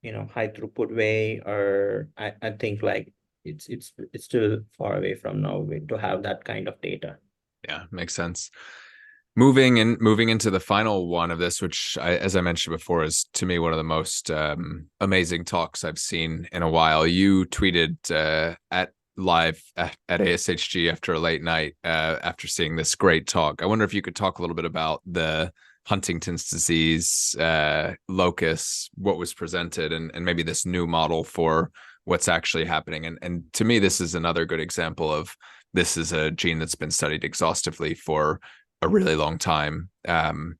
high throughput way, or I think like it's still far away from now to have that kind of data.
Yeah, makes sense. Moving into the final one of this, which as I mentioned before, is to me one of the most amazing talks I've seen in a while. You tweeted at live at ASHG after a late night after seeing this great talk. I wonder if you could talk a little bit about the Huntington's disease locus, what was presented, and maybe this new model for what's actually happening. And to me, this is another good example of this is a gene that's been studied exhaustively for a really long time, and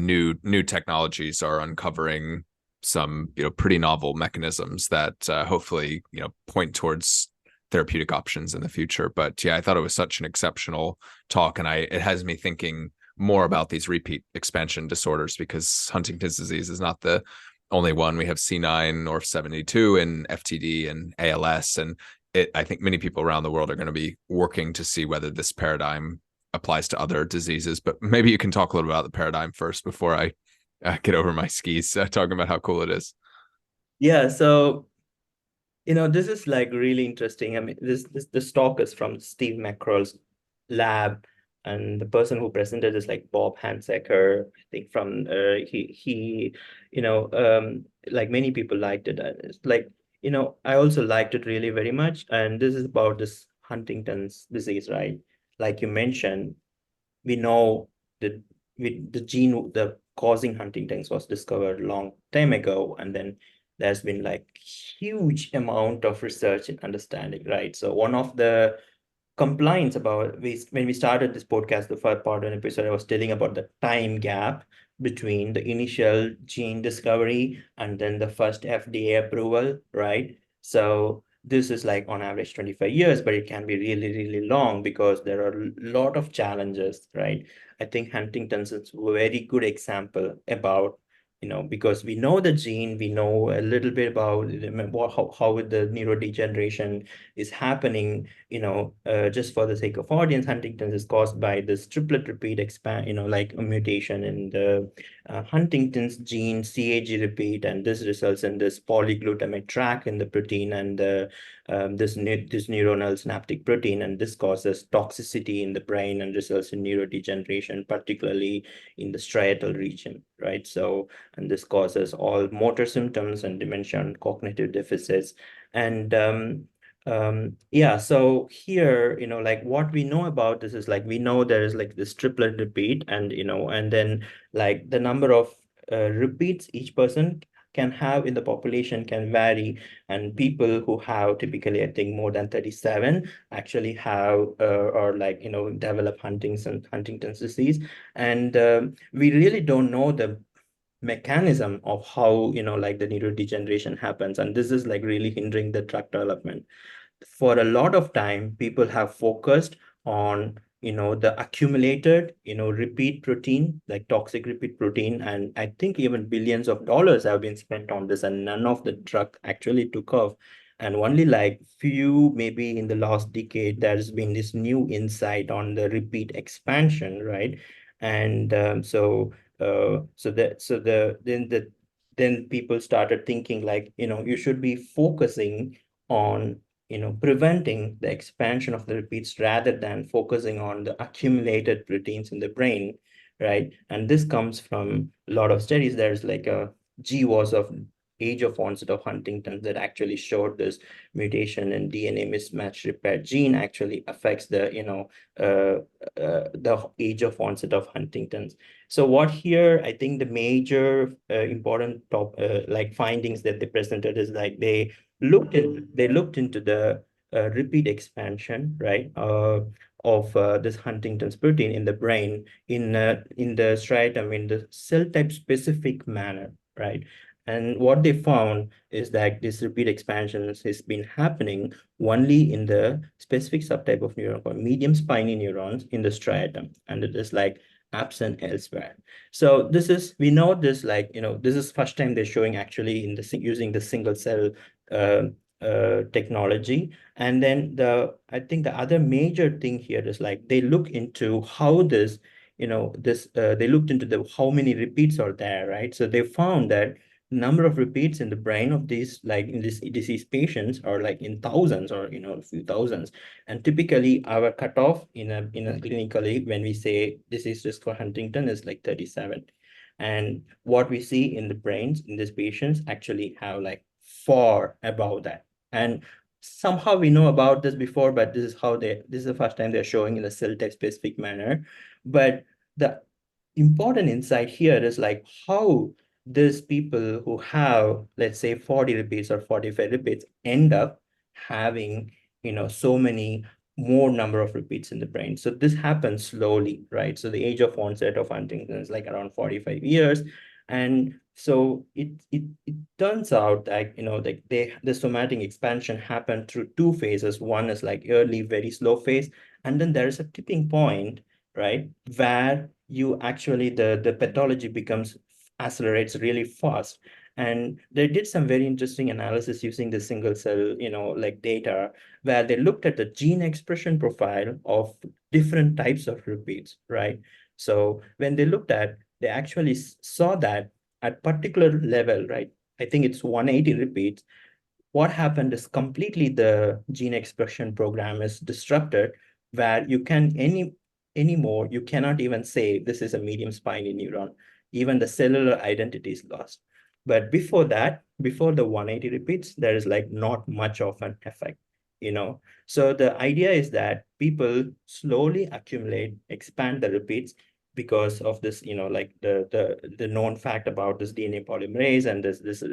new technologies are uncovering some pretty novel mechanisms that hopefully point towards therapeutic options in the future. But yeah, I thought it was such an exceptional talk, and it has me thinking more about these repeat expansion disorders, because Huntington's disease is not the only one. We have C9 or 72 and FTD and ALS, and I think many people around the world are going to be working to see whether this paradigm applies to other diseases. But maybe you can talk a little about the paradigm first before I get over my skis talking about how cool it is.
Yeah, so this is like really interesting. I mean, this talk is from Steve McCroll's lab, and the person who presented is like Bob Hansecker. I think from he, like many people liked it. It's like, I also liked it really very much. And this is about this Huntington's disease, right? Like you mentioned, we know that the gene the causing Huntington's was discovered long time ago, and then there's been like huge amount of research and understanding, right? So one of the complaints about when we started this podcast, the first part of an episode, I was telling about the time gap between the initial gene discovery and then the first FDA approval, right? So this is like on average 25 years, but it can be really, really long because there are a lot of challenges, right? I think Huntington's is a very good example about, because we know the gene, we know a little bit about how the neurodegeneration is happening, just for the sake of audience. Huntington's is caused by this triplet repeat like a mutation in the Huntington's gene CAG repeat, and this results in this polyglutamate track in the protein and this neuronal synaptic protein, and this causes toxicity in the brain and results in neurodegeneration, particularly in the striatal region, right? So, and this causes all motor symptoms and dementia and cognitive deficits. And yeah, so here, like what we know about this is like we know there is like this triplet repeat, and and then like the number of repeats each person can have in the population can vary, and people who have typically, I think, more than 37 actually have or like develop Huntington's disease. And we really don't know the mechanism of how like the neurodegeneration happens, and this is like really hindering the drug development. For a lot of time, people have focused on, the accumulated, repeat protein, like toxic repeat protein. And I think even billions of dollars have been spent on this, and none of the drug actually took off. And only like few, maybe in the last decade, there's been this new insight on the repeat expansion, right? And then people started thinking like, you should be focusing on preventing the expansion of the repeats rather than focusing on the accumulated proteins in the brain, right? And this comes from a lot of studies. There's like a GWAS of age of onset of Huntington that actually showed this mutation in DNA mismatch repair gene actually affects the age of onset of Huntington's. So what here, I think the major important like findings that they presented is like they looked into the repeat expansion, right, of this Huntington's protein in the brain in the striatum in the cell type specific manner, right? And what they found is that this repeat expansion has been happening only in the specific subtype of neuron called medium spiny neurons in the striatum, and it is like absent elsewhere. So we know this, like, this is first time they're showing actually in the using the single cell uh, technology. And then I think the other major thing here is like they look into how this, they looked into how many repeats are there, right? So they found that number of repeats in the brain of these, like in this disease patients, are like in thousands or a few thousands. And typically our cutoff in a clinically when we say disease risk for Huntington is like 37. And what we see in the brains in these patients actually have like far above that. And somehow we know about this before, but this is the first time they're showing in a cell type specific manner. But the important insight here is like how these people who have, let's say, 40 repeats or 45 repeats end up having, so many more number of repeats in the brain. So this happens slowly, right? So the age of onset of Huntington is like around 45 years. And so it turns out that, like the somatic expansion happened through two phases. One is like early, very slow phase, and then there is a tipping point, right, where you actually the pathology becomes accelerates really fast. And they did some very interesting analysis using the single cell, like data, where they looked at the gene expression profile of different types of repeats, right? So when they looked at, they actually saw that at particular level, right? I think it's 180 repeats. What happened is completely the gene expression program is disrupted, where you can anymore, you cannot even say this is a medium spiny neuron. Even the cellular identity is lost. But before that, before the 180 repeats, there is like not much of an effect, you know. So the idea is that people slowly accumulate, expand the repeats because of this, like the known fact about this DNA polymerase and this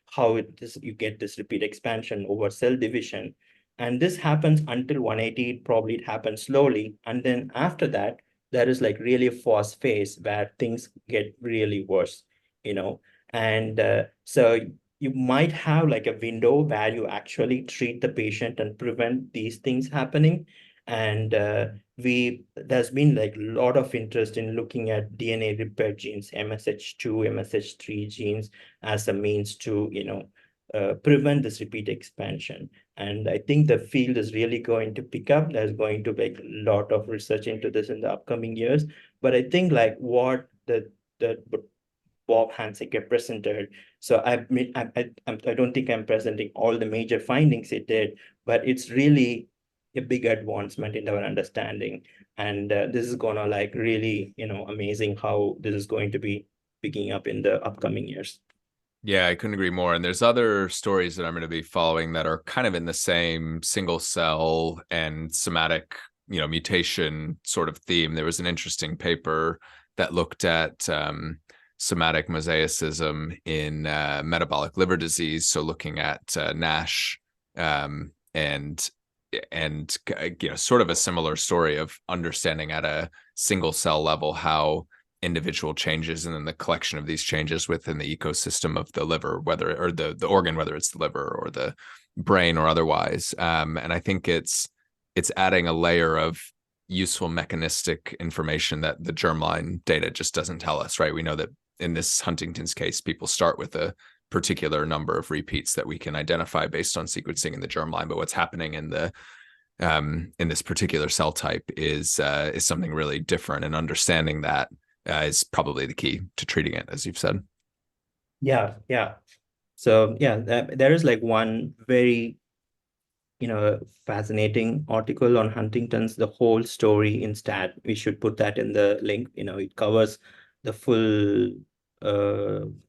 how you get this repeat expansion over cell division. And this happens until 180, probably it happens slowly. And then after that, there is like really a fast phase where things get really worse, you know. And so you might have like a window where you actually treat the patient and prevent these things happening. And there's been like a lot of interest in looking at DNA repair genes, MSH2, MSH3 genes, as a means to, prevent this repeat expansion. And I think the field is really going to pick up. There's going to be a lot of research into this in the upcoming years. But I think like what the Bob Hansiker presented. So I don't think I'm presenting all the major findings it did, but it's really a big advancement in our understanding. And this is gonna like really, amazing how this is going to be picking up in the upcoming years.
Yeah, I couldn't agree more. And there's other stories that I'm going to be following that are kind of in the same single cell and somatic, mutation sort of theme. There was an interesting paper that looked at somatic mosaicism in metabolic liver disease. So looking at NASH and sort of a similar story of understanding at a single cell level how individual changes and then the collection of these changes within the ecosystem of the liver, whether or the organ, whether it's the liver or the brain or otherwise. And I think it's adding a layer of useful mechanistic information that the germline data just doesn't tell us, right? We know that in this Huntington's case, people start with a particular number of repeats that we can identify based on sequencing in the germline, but what's happening in this particular cell type is something really different, and understanding that is probably the key to treating it, as you've said.
Yeah, yeah. So yeah, there is like one very, fascinating article on Huntington's, the whole story in Stat. We should put that in the link. It covers the full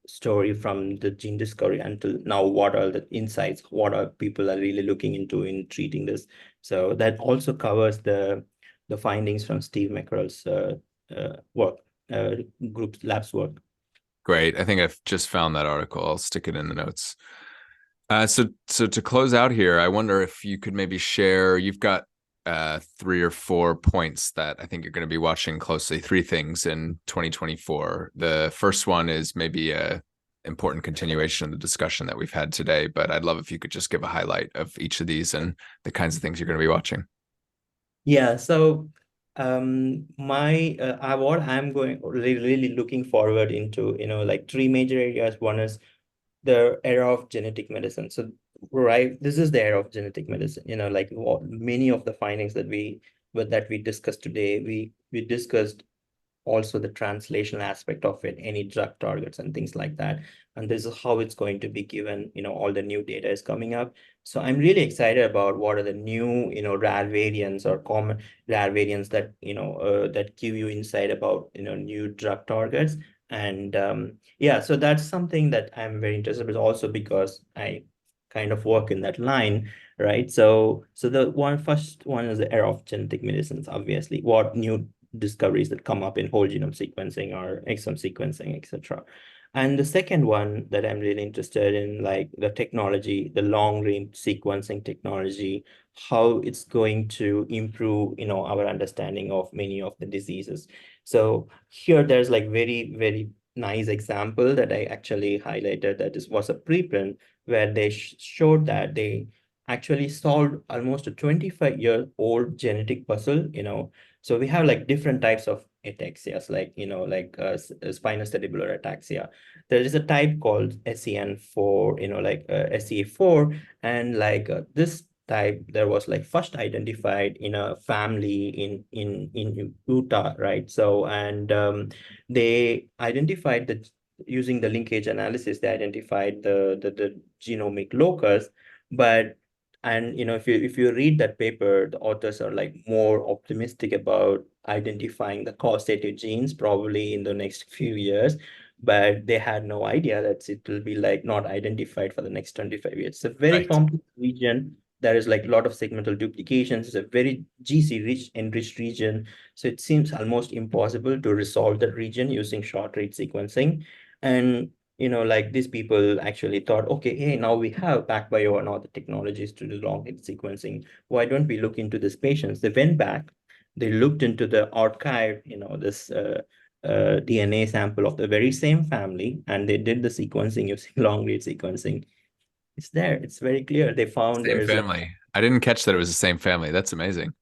story from the gene discovery until now. What are the insights? What are people are really looking into in treating this? So that also covers the findings from Steve McCurl's work, group labs work.
Great. I think I've just found that article. I'll stick it in the notes. So to close out here, I wonder if you could maybe share, you've got 3 or 4 points that I think you're going to be watching closely, 3 things in 2024. The first one is maybe a important continuation of the discussion that we've had today, but I'd love if you could just give a highlight of each of these and the kinds of things you're going to be watching.
Yeah, so my what I'm going really looking forward into, like 3 major areas. One is the era of genetic medicine. So, right, this is the era of genetic medicine. Like many of the findings that we discussed today, we discussed also the translational aspect of it, any drug targets and things like that. And this is how it's going to be given, all the new data is coming up. So I'm really excited about what are the new, rare variants or common rare variants that, that give you insight about, new drug targets. And yeah, so that's something that I'm very interested in, also because I kind of work in that line, right? So the first one is the era of genetic medicines, obviously. What new discoveries that come up in whole genome sequencing or exome sequencing, etc. And the second one that I'm really interested in, like the technology, the long range sequencing technology, how it's going to improve, our understanding of many of the diseases. So here there's like very, very nice example that I actually highlighted, that is was a preprint where they showed that they actually solved almost a 25-year-old genetic puzzle, So we have like different types of ataxias, like, like spinocerebellar ataxia. There is a type called SEN4, like SEA4, and like this type, there was like first identified in a family in Utah, right? So, and they identified that using the linkage analysis, they identified the genomic locus, but and if you read that paper, the authors are like more optimistic about identifying the causative genes probably in the next few years, but they had no idea that it will be like not identified for the next 25 years. It's a very
Right.
complex region. There is like a lot of segmental duplications. It's a very GC rich enriched region. So it seems almost impossible to resolve that region using short read sequencing. And like these people actually thought, okay, hey, now we have PacBio and all the technologies to do long read sequencing. Why don't we look into these patients? They went back, they looked into the archive, this DNA sample of the very same family, and they did the sequencing using long read sequencing. It's there. It's very clear. They found
Same
there's like
family. I didn't catch that it was the same family. That's amazing.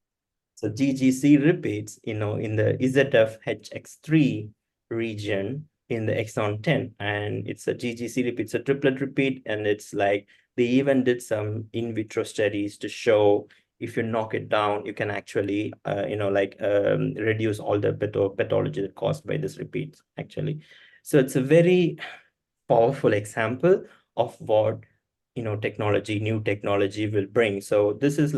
so GGC repeats, in the ZFHX3 region in the exon 10, and it's a GGC repeat, it's a triplet repeat, and it's like they even did some in vitro studies to show if you knock it down, you can actually, reduce all the pathology caused by this repeat, actually. So it's a very powerful example of what, new technology will bring. So this is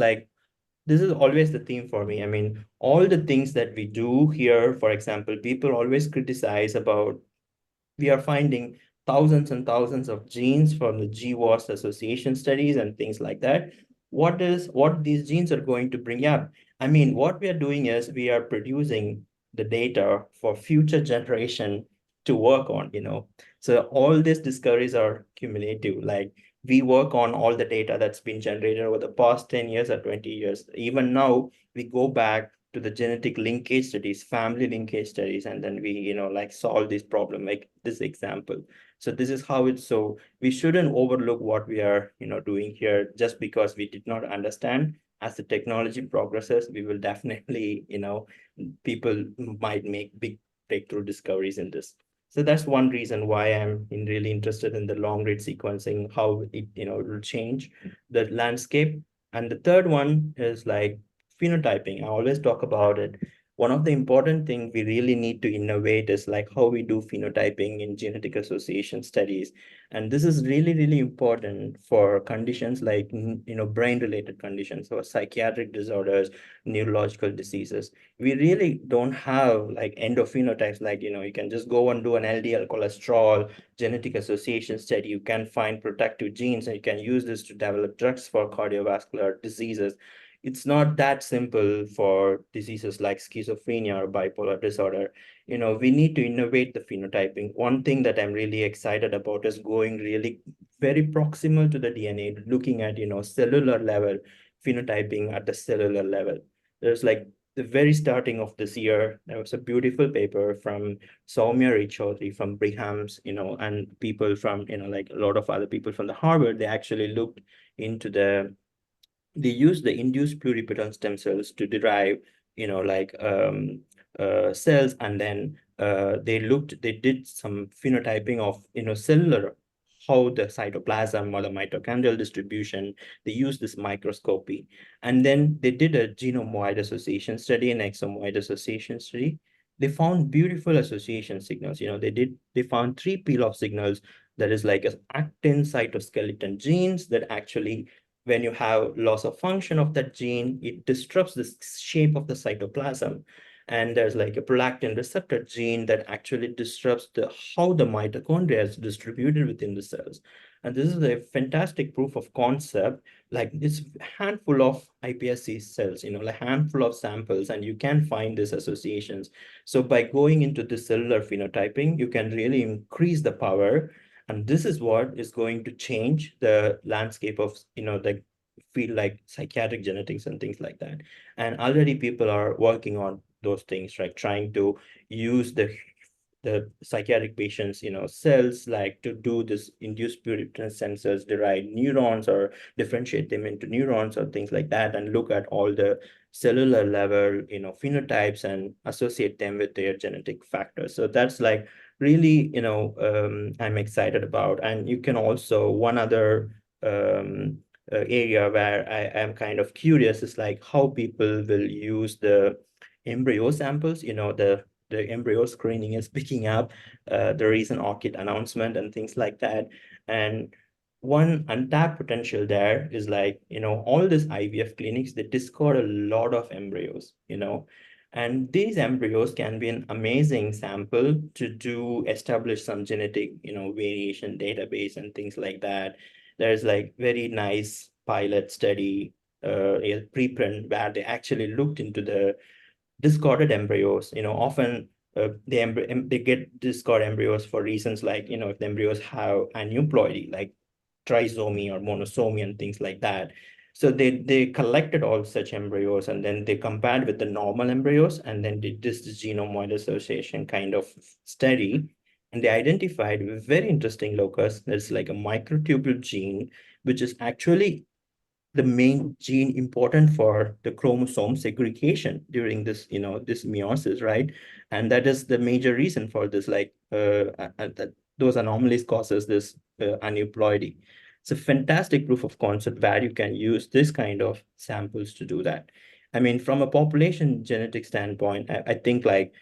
always the theme for me. I mean, all the things that we do here, for example, people always criticize about we are finding thousands and thousands of genes from the GWAS association studies and things like that. What these genes are going to bring up? I mean, what we are doing is we are producing the data for future generation to work on, So all these discoveries are cumulative. Like we work on all the data that's been generated over the past 10 years or 20 years. Even now, we go back to the genetic linkage studies, family linkage studies, and then we, like solve this problem, like this example. So this is how it's, so we shouldn't overlook what we are, doing here just because we did not understand. As the technology progresses, we will definitely, people might make big breakthrough discoveries in this. So that's one reason why I'm really interested in the long read sequencing, how it, will change the landscape. And the third one is like phenotyping. I always talk about it. One of the important things we really need to innovate is like how we do phenotyping in genetic association studies. And this is really, really important for conditions like, brain-related conditions or psychiatric disorders, neurological diseases. We really don't have like endophenotypes, like, you can just go and do an LDL cholesterol genetic association study. You can find protective genes and you can use this to develop drugs for cardiovascular diseases. It's not that simple for diseases like schizophrenia or bipolar disorder. We need to innovate the phenotyping. One thing that I'm really excited about is going really very proximal to the DNA, looking at, cellular level phenotyping at the cellular level. There's like the very starting of this year, there was a beautiful paper from Soumya Chaudhary from Brigham's, and people from, like a lot of other people from the Harvard. They actually looked into they use the induced pluripotent stem cells to derive, cells, and then they did some phenotyping of, cellular, how the cytoplasm or the mitochondrial distribution. They use this microscopy, and then they did a genome-wide association study and exome-wide association study. They found beautiful association signals. They found three peel-off signals, that is like a actin cytoskeleton genes that actually, when you have loss of function of that gene, it disrupts the shape of the cytoplasm. And there's like a prolactin receptor gene that actually disrupts how the mitochondria is distributed within the cells. And this is a fantastic proof of concept. Like this handful of iPSC cells, like handful of samples, and you can find these associations. So by going into the cellular phenotyping, you can really increase the power, and this is what is going to change the landscape of, the field like psychiatric genetics and things like that. And already people are working on those things, right? Trying to use the the psychiatric patients, cells, like to do this induced pluripotent sensors, derive neurons or differentiate them into neurons or things like that, and look at all the cellular level, phenotypes and associate them with their genetic factors. So that's like really, I'm excited about. And you can also, one other area where I am kind of curious is like how people will use the embryo samples, the embryo screening is picking up the recent ORCID announcement and things like that. And one untapped potential there is like, all these IVF clinics, they discard a lot of embryos, and these embryos can be an amazing sample to do establish some genetic, variation database and things like that. There's like very nice pilot study, a preprint where they actually looked into the discarded embryos. Often they get discarded embryos for reasons like, if the embryos have aneuploidy, like trisomy or monosomy and things like that. So they collected all such embryos and then they compared with the normal embryos and then did this genome-wide association kind of study. And they identified a very interesting locus that's like a microtubule gene, which is actually the main gene important for the chromosome segregation during this, this meiosis, right? And that is the major reason for this, like, that those anomalies causes this aneuploidy. It's a fantastic proof of concept where you can use this kind of samples to do that. I mean, from a population genetic standpoint, I think like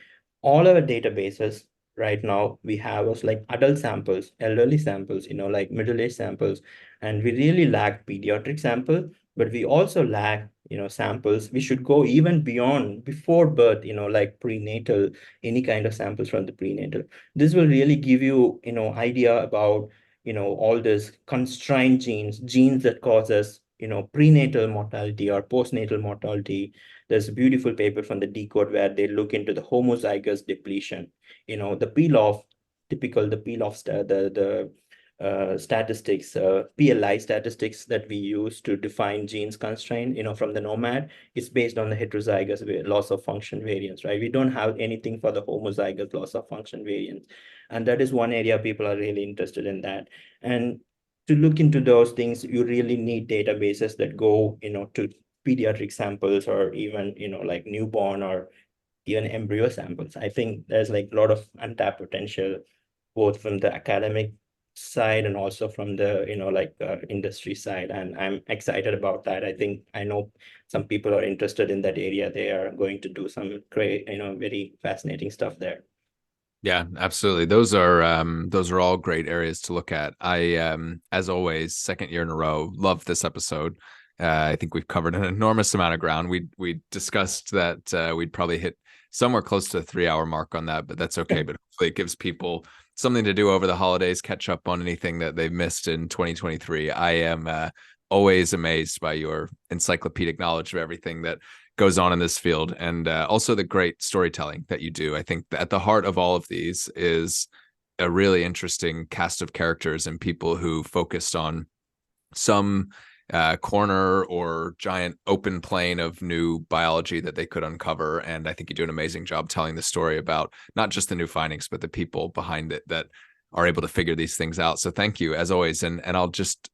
all our databases right now we have was like adult samples, elderly samples, like middle-aged samples, and we really lack pediatric sample, but we also lack, samples. We should go even beyond before birth, like prenatal, any kind of samples from the prenatal. This will really give you, idea about, all these constrained genes that causes, prenatal mortality or postnatal mortality. There's a beautiful paper from the Decode where they look into the homozygous depletion, the peel off, the peel off, statistics, PLI statistics that we use to define genes constraint, from the nomad, it's based on the heterozygous loss of function variants, right? We don't have anything for the homozygous loss of function variants. And that is one area people are really interested in that. And to look into those things, you really need databases that go, to pediatric samples or even, like newborn or even embryo samples. I think there's like a lot of untapped potential, both from the academic side and also from the, like industry side. And I'm excited about that. I know some people are interested in that area. They are going to do some great, very fascinating stuff there.
Yeah, absolutely. Those are all great areas to look at. I as always, second year in a row, love this episode. I think we've covered an enormous amount of ground. We discussed that we'd probably hit somewhere close to the 3 hour mark on that, but that's okay. But hopefully it gives people something to do over the holidays, catch up on anything that they've missed in 2023. I am always amazed by your encyclopedic knowledge of everything that goes on in this field, and also the great storytelling that you do. I think at the heart of all of these is a really interesting cast of characters and people who focused on some corner or giant open plane of new biology that they could uncover. And I think you do an amazing job telling the story about not just the new findings, but the people behind it that are able to figure these things out. So thank you as always. And I'll just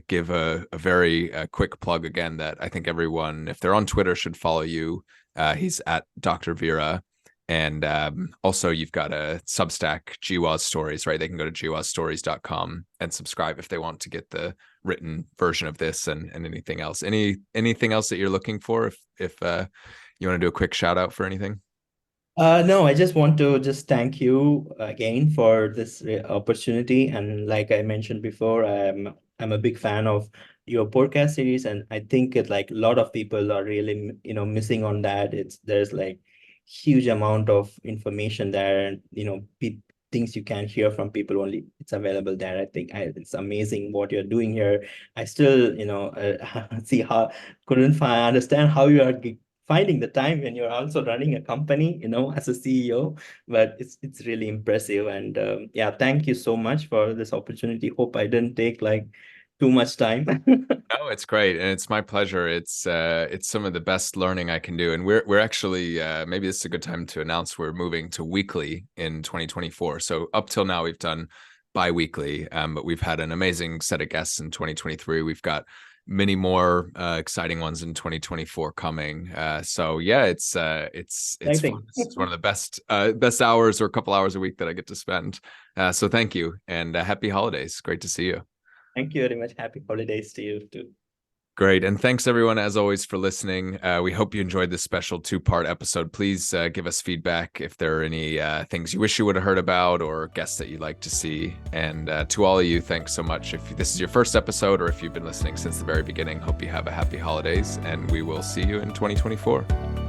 give a very quick plug again that I think everyone, if they're on Twitter, should follow you. He's at Dr. Veera. And also you've got a Substack, GWAS Stories, right? They can go to gwasstories.com and subscribe if they want to get the written version of this and anything else. Anything else that you're looking for if you want to do a quick shout out for anything?
No, I just want to just thank you again for this opportunity. And like I mentioned before, I'm a big fan of your podcast series, and I think it like a lot of people are really missing on that. There's like huge amount of information there, and things you can hear from people only. It's available there. I think it's amazing what you're doing here. I still see how understand how you are finding the time when you're also running a company, as a CEO, but it's really impressive. And yeah, thank you so much for this opportunity. Hope I didn't take like too much time.
No, it's great, and it's my pleasure. It's some of the best learning I can do, and we're actually maybe this is a good time to announce we're moving to weekly in 2024. So up till now we've done bi-weekly, but we've had an amazing set of guests in 2023. We've got many more exciting ones in 2024 coming. So yeah, it's fun.
Exciting.
It's one of the best hours or a couple hours a week that I get to spend. So thank you, and happy holidays. Great to see you.
Thank you very much. Happy holidays to you too.
Great. And thanks everyone, as always, for listening. We hope you enjoyed this special 2-part episode. Please give us feedback if there are any things you wish you would have heard about or guests that you'd like to see. And to all of you, thanks so much. If this is your first episode or if you've been listening since the very beginning, hope you have a happy holidays, and we will see you in 2024.